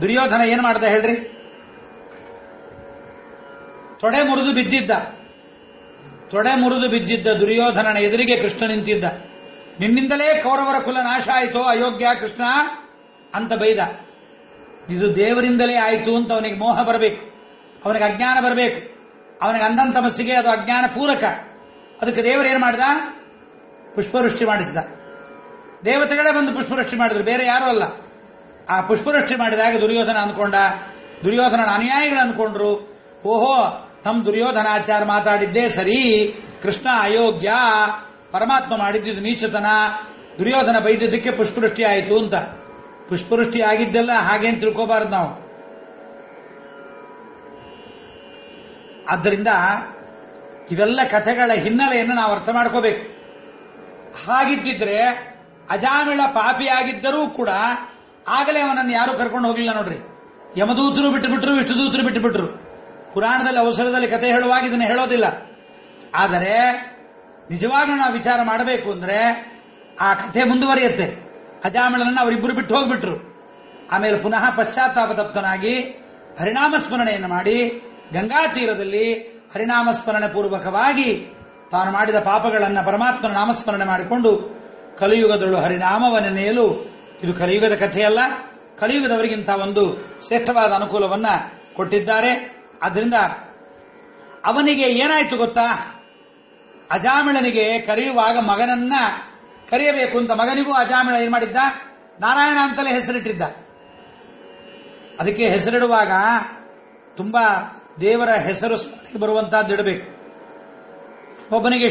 ದುರ್ಯೋಧನ ಏನ್ ಮಾಡ್ದ ಹೇಳ್ರಿ? ತೊಡೆ ಮುರಿದು ಬಿದ್ದಿದ್ದ ದುರ್ಯೋಧನನ ಎದುರಿಗೆ ಕೃಷ್ಣ ನಿಂತಿದ್ದ. ನಿನ್ನಿಂದಲೇ ಕೌರವರ ಕುಲ ನಾಶ ಆಯಿತೋ ಅಯೋಗ್ಯ ಕೃಷ್ಣ ಅಂತ ಬೈದ. ಇದು ದೇವರಿಂದಲೇ ಆಯಿತು ಅಂತ ಅವನಿಗೆ ಮೋಹ ಬರಬೇಕು, ಅವನಿಗೆ ಅಜ್ಞಾನ ಬರಬೇಕು. ಅವನಿಗೆ ಅಂಧನ್ ತಮಸ್ಸಿಗೆ ಅದು ಅಜ್ಞಾನ ಪೂರಕ. ಅದಕ್ಕೆ ದೇವರು ಏನ್ ಮಾಡಿದ? ಪುಷ್ಪವೃಷ್ಟಿ ಮಾಡಿಸಿದ. ದೇವತೆಗಳೇ ಬಂದು ಪುಷ್ಪವೃಷ್ಟಿ ಮಾಡಿದ್ರು, ಬೇರೆ ಯಾರೂ ಅಲ್ಲ. ಆ ಪುಷ್ಪವೃಷ್ಟಿ ಮಾಡಿದಾಗ ದುರ್ಯೋಧನ ಅಂದ್ಕೊಂಡ, ದುರ್ಯೋಧನನ ಅನುಯಾಯಿಗಳು ಅಂದ್ಕೊಂಡ್ರು, ಓಹೋ ನಮ್ ದುರ್ಯೋಧನಾಚಾರ ಮಾತಾಡಿದ್ದೇ ಸರಿ, ಕೃಷ್ಣ ಅಯೋಗ್ಯ, ಪರಮಾತ್ಮ ಮಾಡಿದ್ದು ನೀಚತನ, ದುರ್ಯೋಧನ ಬೈದಿದ್ದಕ್ಕೆ ಪುಷ್ಪವೃಷ್ಟಿ ಆಯಿತು ಅಂತ. ಪುಷ್ಪವೃಷ್ಟಿ ಆಗಿದ್ದೆಲ್ಲ ಹಾಗೇನು ತಿಳ್ಕೋಬಾರದು ನಾವು. ಆದ್ದರಿಂದ ಇವೆಲ್ಲ ಕಥೆಗಳ ಹಿನ್ನೆಲೆಯನ್ನು ನಾವು ಅರ್ಥ ಮಾಡ್ಕೋಬೇಕು. ಹಾಗಿದ್ದಿದ್ರೆ ಅಜಾಮಿಳ ಪಾಪಿಯಾಗಿದ್ದರೂ ಕೂಡ ಆಗಲೇ ಅವನನ್ನು ಯಾರು ಕರ್ಕೊಂಡು ಹೋಗಲಿಲ್ಲ ನೋಡ್ರಿ. ಯಮದೂತರು ಬಿಟ್ಟುಬಿಟ್ರು, ವಿಷ್ಣುದೂತರು ಬಿಟ್ಟುಬಿಟ್ರು. ಪುರಾಣದಲ್ಲಿ ಅವಸರದಲ್ಲಿ ಕಥೆ ಹೇಳುವಾಗ ಇದನ್ನು ಹೇಳೋದಿಲ್ಲ. ಆದರೆ ನಿಜವಾಗ್ಲೂ ನಾವು ವಿಚಾರ ಮಾಡಬೇಕು ಅಂದ್ರೆ ಆ ಕಥೆ ಮುಂದುವರಿಯುತ್ತೆ. ಅಜಾಮಿಳನನ್ನು ಅವರಿಬ್ಬರು ಬಿಟ್ಟು ಹೋಗ್ಬಿಟ್ರು. ಆಮೇಲೆ ಪುನಃ ಪಶ್ಚಾತ್ತಾಪ ತಪ್ತನಾಗಿ ಹರಿನಾಮ ಸ್ಮರಣೆಯನ್ನು ಮಾಡಿ ಗಂಗಾ ತೀರದಲ್ಲಿ ಹರಿನಾಮ ಸ್ಮರಣೆ ಪೂರ್ವಕವಾಗಿ ತಾನು ಮಾಡಿದ ಪಾಪಗಳನ್ನು ಪರಮಾತ್ಮನ ನಾಮಸ್ಮರಣೆ ಮಾಡಿಕೊಂಡು ಕಲಿಯುಗದಳು ಹರಿನಾಮವನ್ನು ನೇಲು. ಇದು ಕಲಿಯುಗದ ಕಥೆಯಲ್ಲ, ಕಲಿಯುಗದವರಿಗಿಂತ ಒಂದು ಶ್ರೇಷ್ಠವಾದ ಅನುಕೂಲವನ್ನ ಕೊಟ್ಟಿದ್ದಾರೆ. ಆದ್ದರಿಂದ ಅವನಿಗೆ ಏನಾಯ್ತು ಗೊತ್ತಾ? ಅಜಾಮಿಳನಿಗೆ ಕರೆಯುವಾಗ ಮಗನನ್ನ ಕರೆಯಬೇಕು ಅಂತ ಮಗನಿಗೂ ಅಜಾಮಿಳ ಏನ್ ಮಾಡಿದ್ದ? ನಾರಾಯಣ ಅಂತಲೇ ಹೆಸರಿಟ್ಟಿದ್ದ. ಅದಕ್ಕೆ ಹೆಸರಿಡುವಾಗ ತುಂಬಾ ದೇವರ ಹೆಸರು ಸ್ಮರಣೆಗೆ ಬರುವಂತಹದ್ದು ಇಡಬೇಕು. ಒಬ್ಬನಿಗೆ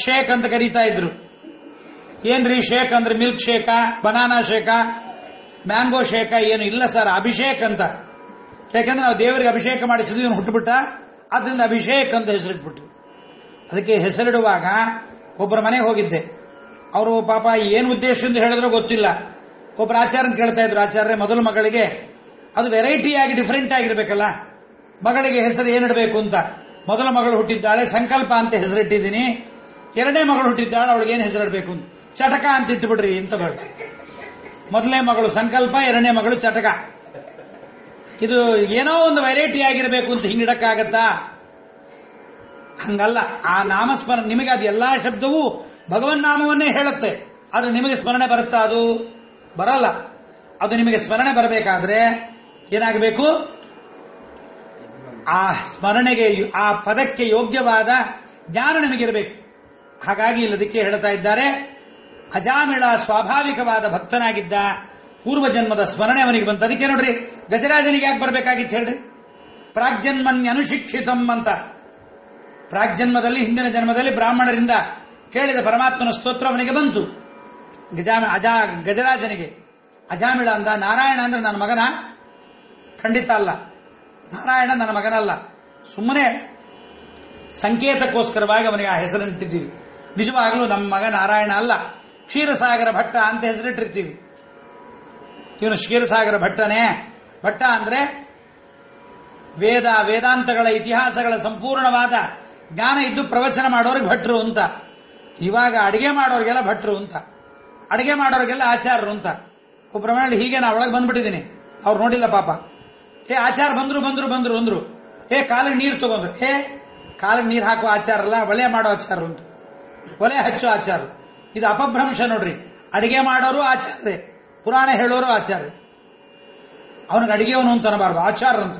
ಶೇಕ್ ಅಂತ ಕರೀತಾ ಇದ್ರು. ಏನ್ರಿ ಶೇಕ್ ಅಂದ್ರೆ ಮಿಲ್ಕ್ ಶೇಕ, ಬನಾನಾ ಶೇಕ, ಮ್ಯಾಂಗೋ ಶೇಕ? ಏನು ಇಲ್ಲ ಸರ್, ಅಭಿಷೇಕ್ ಅಂತ. ಯಾಕಂದ್ರೆ ನಾವು ದೇವರಿಗೆ ಅಭಿಷೇಕ ಮಾಡಿಸಿದ್ವಿ, ಇವನು ಹುಟ್ಟುಬಿಟ್ಟ, ಆದ್ರಿಂದ ಅಭಿಷೇಕ್ ಅಂತ ಹೆಸರಿಟ್ಬಿಟ್ರು. ಅದಕ್ಕೆ ಹೆಸರಿಡುವಾಗ ಒಬ್ಬರ ಮನೆಗೆ ಹೋಗಿದ್ದೆ. ಅವರು ಪಾಪ ಏನು ಉದ್ದೇಶದಿಂದ ಹೇಳಿದ್ರೋ ಗೊತ್ತಿಲ್ಲ. ಒಬ್ಬರು ಆಚಾರ್ಯನ ಕೇಳ್ತಾ ಇದ್ರು, ಆಚಾರ್ಯ ಮೊದಲ ಮಗಳಿಗೆ ಅದು ವೆರೈಟಿಯಾಗಿ ಡಿಫರೆಂಟ್ ಆಗಿರ್ಬೇಕಲ್ಲ, ಮಗಳಿಗೆ ಹೆಸರು ಏನಿಡಬೇಕು ಅಂತ. ಮೊದಲ ಮಗಳು ಹುಟ್ಟಿದ್ದಾಳೆ, ಸಂಕಲ್ಪ ಅಂತ ಹೆಸರಿಟ್ಟಿದ್ದೀನಿ. ಎರಡನೇ ಮಗಳು ಹುಟ್ಟಿದ್ದಾಳೆ, ಅವಳಿಗೆ ಏನು ಹೆಸರಿಡಬೇಕು ಅಂತ. ಚಟಕ ಅಂತ ಇಟ್ಟುಬಿಡ್ರಿ ಅಂತ ಬೇಡ. ಮೊದಲನೇ ಮಗಳು ಸಂಕಲ್ಪ, ಎರಡನೇ ಮಗಳು ಚಟಕ. ಇದು ಏನೋ ಒಂದು ವೆರೈಟಿ ಆಗಿರಬೇಕು ಅಂತ ಹಿಂಗಿಡಕ್ಕಾಗತ್ತಾ? ಹಂಗಲ್ಲ. ಆ ನಾಮಸ್ಮರಣೆ ನಿಮಗೆ ಅದು ಎಲ್ಲಾ ಶಬ್ದವೂ ಭಗವನ್ ನಾಮವನ್ನೇ ಹೇಳುತ್ತೆ. ಆದ್ರೆ ನಿಮಗೆ ಸ್ಮರಣೆ ಬರುತ್ತಾ? ಅದು ಬರಲ್ಲ. ಅದು ನಿಮಗೆ ಸ್ಮರಣೆ ಬರಬೇಕಾದ್ರೆ ಏನಾಗಬೇಕು? ಆ ಸ್ಮರಣೆಗೆ, ಆ ಪದಕ್ಕೆ ಯೋಗ್ಯವಾದ ಜ್ಞಾನ ನಿಮಗಿರಬೇಕು. ಹಾಗಾಗಿ ಇಲ್ಲದಕ್ಕೆ ಹೇಳ್ತಾ ಇದ್ದಾರೆ, ಅಜಾಮಿಳ ಸ್ವಾಭಾವಿಕವಾದ ಭಕ್ತನಾಗಿದ್ದ, ಪೂರ್ವಜನ್ಮದ ಸ್ಮರಣೆ ಅವನಿಗೆ ಬಂತು. ಅದಕ್ಕೆ ನೋಡ್ರಿ, ಗಜರಾಜನಿಗೆ ಯಾಕೆ ಬರಬೇಕಾಗಿತ್ತು ಹೇಳ್ರಿ? ಪ್ರಾಗ್ಜನ್ಮನ್ಯ ಅನುಶಿಕ್ಷಿತಂ ಅಂತ. ಪ್ರಾಗ್ಜನ್ಮದಲ್ಲಿ, ಹಿಂದಿನ ಜನ್ಮದಲ್ಲಿ ಬ್ರಾಹ್ಮಣರಿಂದ ಕೇಳಿದ ಪರಮಾತ್ಮನ ಸ್ತೋತ್ರ ಅವನಿಗೆ ಬಂತು. ಗಜರಾಜನಿಗೆ. ಅಜಾಮಿಳ ಅಂದ, ನಾರಾಯಣ ಅಂದ್ರೆ ನನ್ನ ಮಗನ? ಖಂಡಿತ ಅಲ್ಲ, ನಾರಾಯಣ ನನ್ನ ಮಗನಲ್ಲ. ಸುಮ್ಮನೆ ಸಂಕೇತಕ್ಕೋಸ್ಕರವಾಗಿ ಅವನಿಗೆ ಆ ಹೆಸರನ್ನಿಟ್ಟಿದ್ದೀವಿ. ನಿಜವಾಗಲೂ ನಮ್ಮ ಮಗ ನಾರಾಯಣ ಅಲ್ಲ, ಕ್ಷೀರಸಾಗರ ಭಟ್ಟ ಅಂತ ಹೆಸರಿಟ್ಟಿರ್ತೀವಿ. ಇವನು ಕ್ಷೀರಸಾಗರ ಭಟ್ಟನೇ. ಭಟ್ಟ ಅಂದ್ರೆ ವೇದಾಂತಗಳ ಇತಿಹಾಸಗಳ ಸಂಪೂರ್ಣವಾದ ಜ್ಞಾನ ಇದ್ದು ಪ್ರವಚನ ಮಾಡೋರಿಗೆ ಭಟ್ರು ಅಂತ. ಇವಾಗ ಅಡಿಗೆ ಮಾಡೋರಿಗೆಲ್ಲ ಭಟ್ರು ಅಂತ, ಅಡಿಗೆ ಮಾಡೋರಿಗೆಲ್ಲ ಆಚಾರ್ಯರು ಅಂತ. ಒಬ್ಬರ ಮನೆಯಲ್ಲಿ ಹೀಗೆ ನಾ ಒಳಗೆ ಬಂದ್ಬಿಟ್ಟಿದ್ದೀನಿ, ಅವ್ರು ನೋಡಿಲ್ಲ ಪಾಪ. ಆಚಾರ ಬಂದ್ರು ಅಂದ್ರು. ಕಾಲಿಗೆ ನೀರು ತಗೊಂಡ್ರು. ಕಾಲಿಗೆ ನೀರು ಹಾಕುವ ಆಚಾರ ಅಲ್ಲ, ಒಲೆ ಮಾಡೋ ಆಚಾರ ಅಂತ, ಒಲೆ ಹಚ್ಚೋ ಆಚಾರ. ಇದು ಅಪಭ್ರಂಶ ನೋಡ್ರಿ. ಅಡಿಗೆ ಮಾಡೋರು ಆಚಾರ್ಯ, ಪುರಾಣ ಹೇಳೋರು ಆಚಾರ್ಯ. ಅವನಿಗೆ ಅಡಿಗೆಯವನು ಅಂತ ಅನ್ನಬಾರ್ದು, ಆಚಾರ ಅಂತ.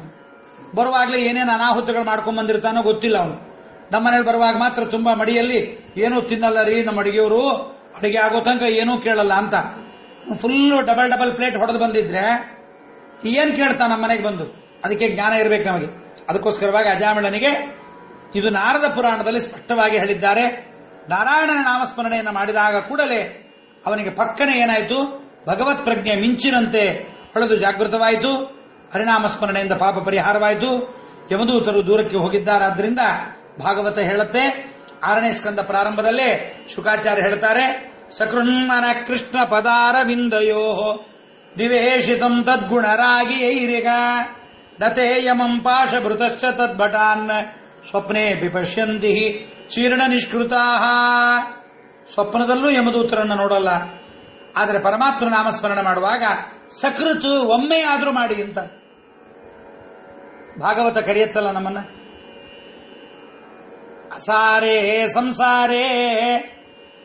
ಬರುವಾಗಲೇ ಏನೇನು ಅನಾಹುತಗಳು ಮಾಡ್ಕೊಂಡ್ ಬಂದಿರ್ತಾನೋ ಗೊತ್ತಿಲ್ಲ ಅವನು. ನಮ್ಮನೇಲಿ ಬರುವಾಗ ಮಾತ್ರ ತುಂಬಾ ಮಡಿಯಲ್ಲಿ ಏನೂ ತಿನ್ನಲ್ಲ ರೀ ನಮ್ಮ ಅಡಿಗೆಯವರು, ಅಡಿಗೆ ಆಗೋ ತನಕ ಏನೂ ಕೇಳಲ್ಲ ಅಂತ ಫುಲ್ಲು ಡಬಲ್ ಪ್ಲೇಟ್ ಹೊಡೆದು ಬಂದಿದ್ರೆ ಏನ್ ಕೇಳ್ತಾ ನಮ್ಮ ಮನೆಗೆ ಬಂದು? ಅದಕ್ಕೆ ಜ್ಞಾನ ಇರಬೇಕು ನಮಗೆ. ಅದಕ್ಕೋಸ್ಕರವಾಗಿ ಅಜಾಮಿಳನಿಗೆ ಇದು ನಾರದ ಪುರಾಣದಲ್ಲಿ ಸ್ಪಷ್ಟವಾಗಿ ಹೇಳಿದ್ದಾರೆ. ನಾರಾಯಣನ ನಾಮಸ್ಮರಣೆಯನ್ನು ಮಾಡಿದಾಗ ಕೂಡಲೇ ಅವನಿಗೆ ಪಕ್ಕನೆ ಏನಾಯಿತು? ಭಗವತ್ ಪ್ರಜ್ಞೆ ಮಿಂಚಿನಂತೆ ಹೊಳೆದು ಜಾಗೃತವಾಯಿತು. ಹರಿನಾಮಸ್ಮರಣೆಯಿಂದ ಪಾಪ ಪರಿಹಾರವಾಯಿತು. ಯಮದೂತರು ದೂರಕ್ಕೆ ಹೋಗಿದ್ದಾರಾದ್ರಿಂದ ಭಾಗವತ ಹೇಳುತ್ತೆ. 6ನೇ ಸ್ಕಂದ ಪ್ರಾರಂಭದಲ್ಲೇ ಶುಕಾಚಾರ್ಯ ಹೇಳ್ತಾರೆ, ಸಕೃನ್ಮನ ಕೃಷ್ಣ ಪದಾರವಿಂದಯೋ ನಿವೇಶಿತಂ ತದ್ಗುಣರಾಗಿ ಐರಿಗ ನತೆ ಯಮಂ ಪಾಶಭೃತಶ್ಚ ತದ್ಭಟಾನ್ ಸ್ವಪ್ನೇ ಪಶ್ಯಂತಿ ಚೀರ್ಣ ನಿಷ್ಕೃತಾ. ಸ್ವಪ್ನದಲ್ಲೂ ಯಮದೂತರನ್ನು ನೋಡಲ್ಲ, ಆದರೆ ಪರಮಾತ್ಮ ನಾಮಸ್ಮರಣೆ ಮಾಡುವಾಗ ಸಕೃತ್ ಒಮ್ಮೆ ಆದ್ರೂ ಮಾಡಿ ಅಂತ ಭಾಗವತ ಕರೆಯುತ್ತಲ್ಲ ನಮ್ಮನ್ನ. ಅಸಾರೇ ಸಂಸಾರೇ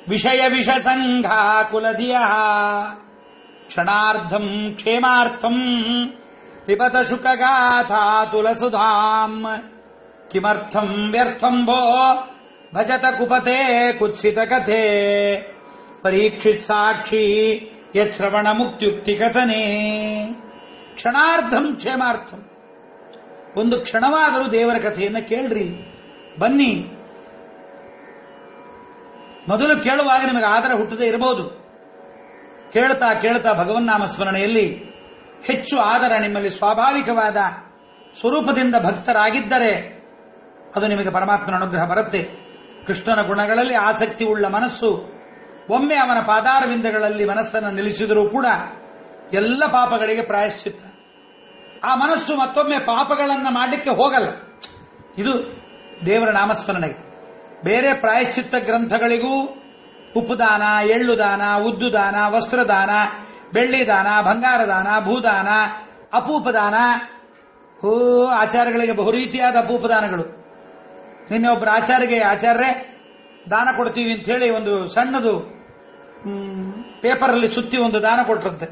ವಿಷಯ ವಿಷಸಂಘ ಕುಲದಿಯ ಕ್ಷಣಾರ್ಧಂ ಕ್ಷೇಮಾರ್ಥಂ ಪಿಬತ ಶುಕಗಾಥಾ ತುಲಸುಧಾಂ ಕಿಮರ್ಥಂ ವ್ಯರ್ಥಂ ಭೋ ಭಜತ ಕುಪತೆ ಕುತ್ಸಿತ ಕಥೆ ಪರೀಕ್ಷಿತ್ ಸಾಕ್ಷಿ ಯಶ್ರವಣ ಮುಕ್ತ್ಯುಕ್ತಿ ಕಥನೆ. ಕ್ಷಣಾರ್ಧಂ ಕ್ಷೇಮಾರ್ಥಂ, ಒಂದು ಕ್ಷಣವಾದರೂ ದೇವರ ಕಥೆಯನ್ನು ಕೇಳ್ರಿ, ಬನ್ನಿ. ಮೊದಲು ಕೇಳುವಾಗ ನಿಮಗೆ ಆದರ ಹುಟ್ಟದೇ ಇರಬಹುದು. ಕೇಳ್ತಾ ಕೇಳ್ತಾ ಭಗವನ್ನಾಮ ಸ್ಮರಣೆಯಲ್ಲಿ ಹೆಚ್ಚು ಆದರ ನಿಮ್ಮಲ್ಲಿ ಸ್ವಾಭಾವಿಕವಾದ ಸ್ವರೂಪದಿಂದ ಭಕ್ತರಾಗಿದ್ದರೆ ಅದು ನಿಮಗೆ ಪರಮಾತ್ಮನ ಅನುಗ್ರಹ ಬರುತ್ತೆ. ಕೃಷ್ಣನ ಗುಣಗಳಲ್ಲಿ ಆಸಕ್ತಿ ಉಳ್ಳ ಮನಸ್ಸು ಒಮ್ಮೆ ಅವನ ಪಾದಾರವಿಂದಗಳಲ್ಲಿ ಮನಸ್ಸನ್ನು ನಿಲ್ಲಿಸಿದರೂ ಕೂಡ ಎಲ್ಲ ಪಾಪಗಳಿಗೆ ಪ್ರಾಯಶ್ಚಿತ್ತ. ಆ ಮನಸ್ಸು ಮತ್ತೊಮ್ಮೆ ಪಾಪಗಳನ್ನು ಮಾಡಲಿಕ್ಕೆ ಹೋಗಲ್ಲ. ಇದು ದೇವರ ನಾಮಸ್ಮರಣೆಗೆ. ಬೇರೆ ಪ್ರಾಯಶ್ಚಿತ್ತ ಗ್ರಂಥಗಳಿಗೂ ಉಪ್ಪು ದಾನ, ಎಳ್ಳು ದಾನ, ಉದ್ದು ದಾನ, ವಸ್ತ್ರದಾನ, ಬೆಳ್ಳಿ ದಾನ, ಬಂಗಾರ ದಾನ, ಭೂದಾನ, ಅಪೂಪದಾನ, ಆಚಾರ್ಯಗಳಿಗೆ ಬಹು ರೀತಿಯಾದ ಅಪೂಪದಾನಗಳು. ನಿನ್ನೆ ಒಬ್ಬರು ಆಚಾರ್ಯರೇ ದಾನ ಕೊಡ್ತೀವಿ ಅಂತ ಹೇಳಿ ಒಂದು ಸಣ್ಣದು ಪೇಪರಲ್ಲಿ ಸುತ್ತಿ ಒಂದು ದಾನ ಕೊಟ್ಟಿರುತ್ತೆ.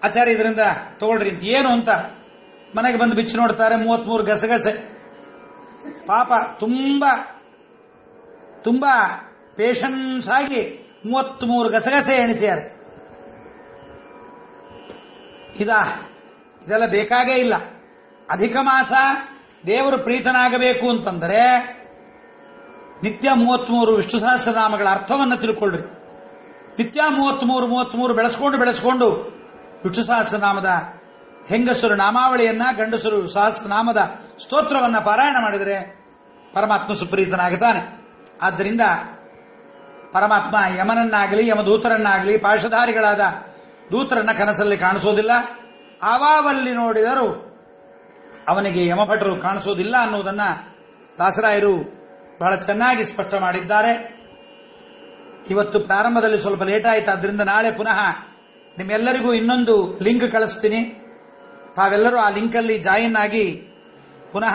ಆಚಾರ್ಯ ಇದರಿಂದ ತಗೊಳ್ರಿ ಅಂತ. ಏನು ಅಂತ ಮನೆಗೆ ಬಂದು ಬಿಚ್ಚಿ ನೋಡ್ತಾರೆ, 33 ಗಸಗಸೆ. ಪಾಪ ತುಂಬಾ ತುಂಬಾ ಪೇಷನ್ಸ್ ಆಗಿ 33 ಗಸಗಸೆ ಎಣಿಸ್ಯಾರೆ. ಇದೆಲ್ಲ ಬೇಕಾಗೇ ಇಲ್ಲ. ಅಧಿಕ ಮಾಸ ದೇವರು ಪ್ರೀತನಾಗಬೇಕು ಅಂತಂದರೆ ನಿತ್ಯ 33 ವಿಷ್ಣು ಸಹಸ್ರನಾಮಗಳ ಅರ್ಥವನ್ನು ತಿಳ್ಕೊಳ್ರಿ. ನಿತ್ಯ 33 ಬೆಳೆಸ್ಕೊಂಡು ವಿಷ್ಣು ಸಹಸ್ರನಾಮದ ಹೆಂಗಸರು ನಾಮಾವಳಿಯನ್ನ, ಗಂಡಸರು ಸಹಸ್ರನಾಮದ ಸ್ತೋತ್ರವನ್ನ ಪಾರಾಯಣ ಮಾಡಿದರೆ ಪರಮಾತ್ಮ ಸುಪ್ರೀತನಾಗುತ್ತಾನೆ. ಆದ್ದರಿಂದ ಪರಮಾತ್ಮ ಯಮನನ್ನಾಗಲಿ ಯಮದೂತರನ್ನಾಗಲಿ ಪಾಶಧಾರಿಗಳಾದ ದೂತರನ್ನ ಕನಸಲ್ಲಿ ಕಾಣಿಸೋದಿಲ್ಲ. ಆವಾವಲ್ಲಿ ನೋಡಿದರೂ ಅವನಿಗೆ ಯಮಭಟರು ಕಾಣಿಸೋದಿಲ್ಲ ಅನ್ನುವುದನ್ನ ದಾಸರಾಯರು ಬಹಳ ಚೆನ್ನಾಗಿ ಸ್ಪಷ್ಟ ಮಾಡಿದ್ದಾರೆ. ಇವತ್ತು ಪ್ರಾರಂಭದಲ್ಲಿ ಸ್ವಲ್ಪ ಲೇಟ್ ಆಯಿತು, ಆದ್ದರಿಂದ ನಾಳೆ ಪುನಃ ನಿಮ್ಮೆಲ್ಲರಿಗೂ ಇನ್ನೊಂದು ಲಿಂಕ್ ಕಳಿಸ್ತೀನಿ. ತಾವೆಲ್ಲರೂ ಆ ಲಿಂಕಲ್ಲಿ ಜಾಯಿನ್ ಆಗಿ ಪುನಃ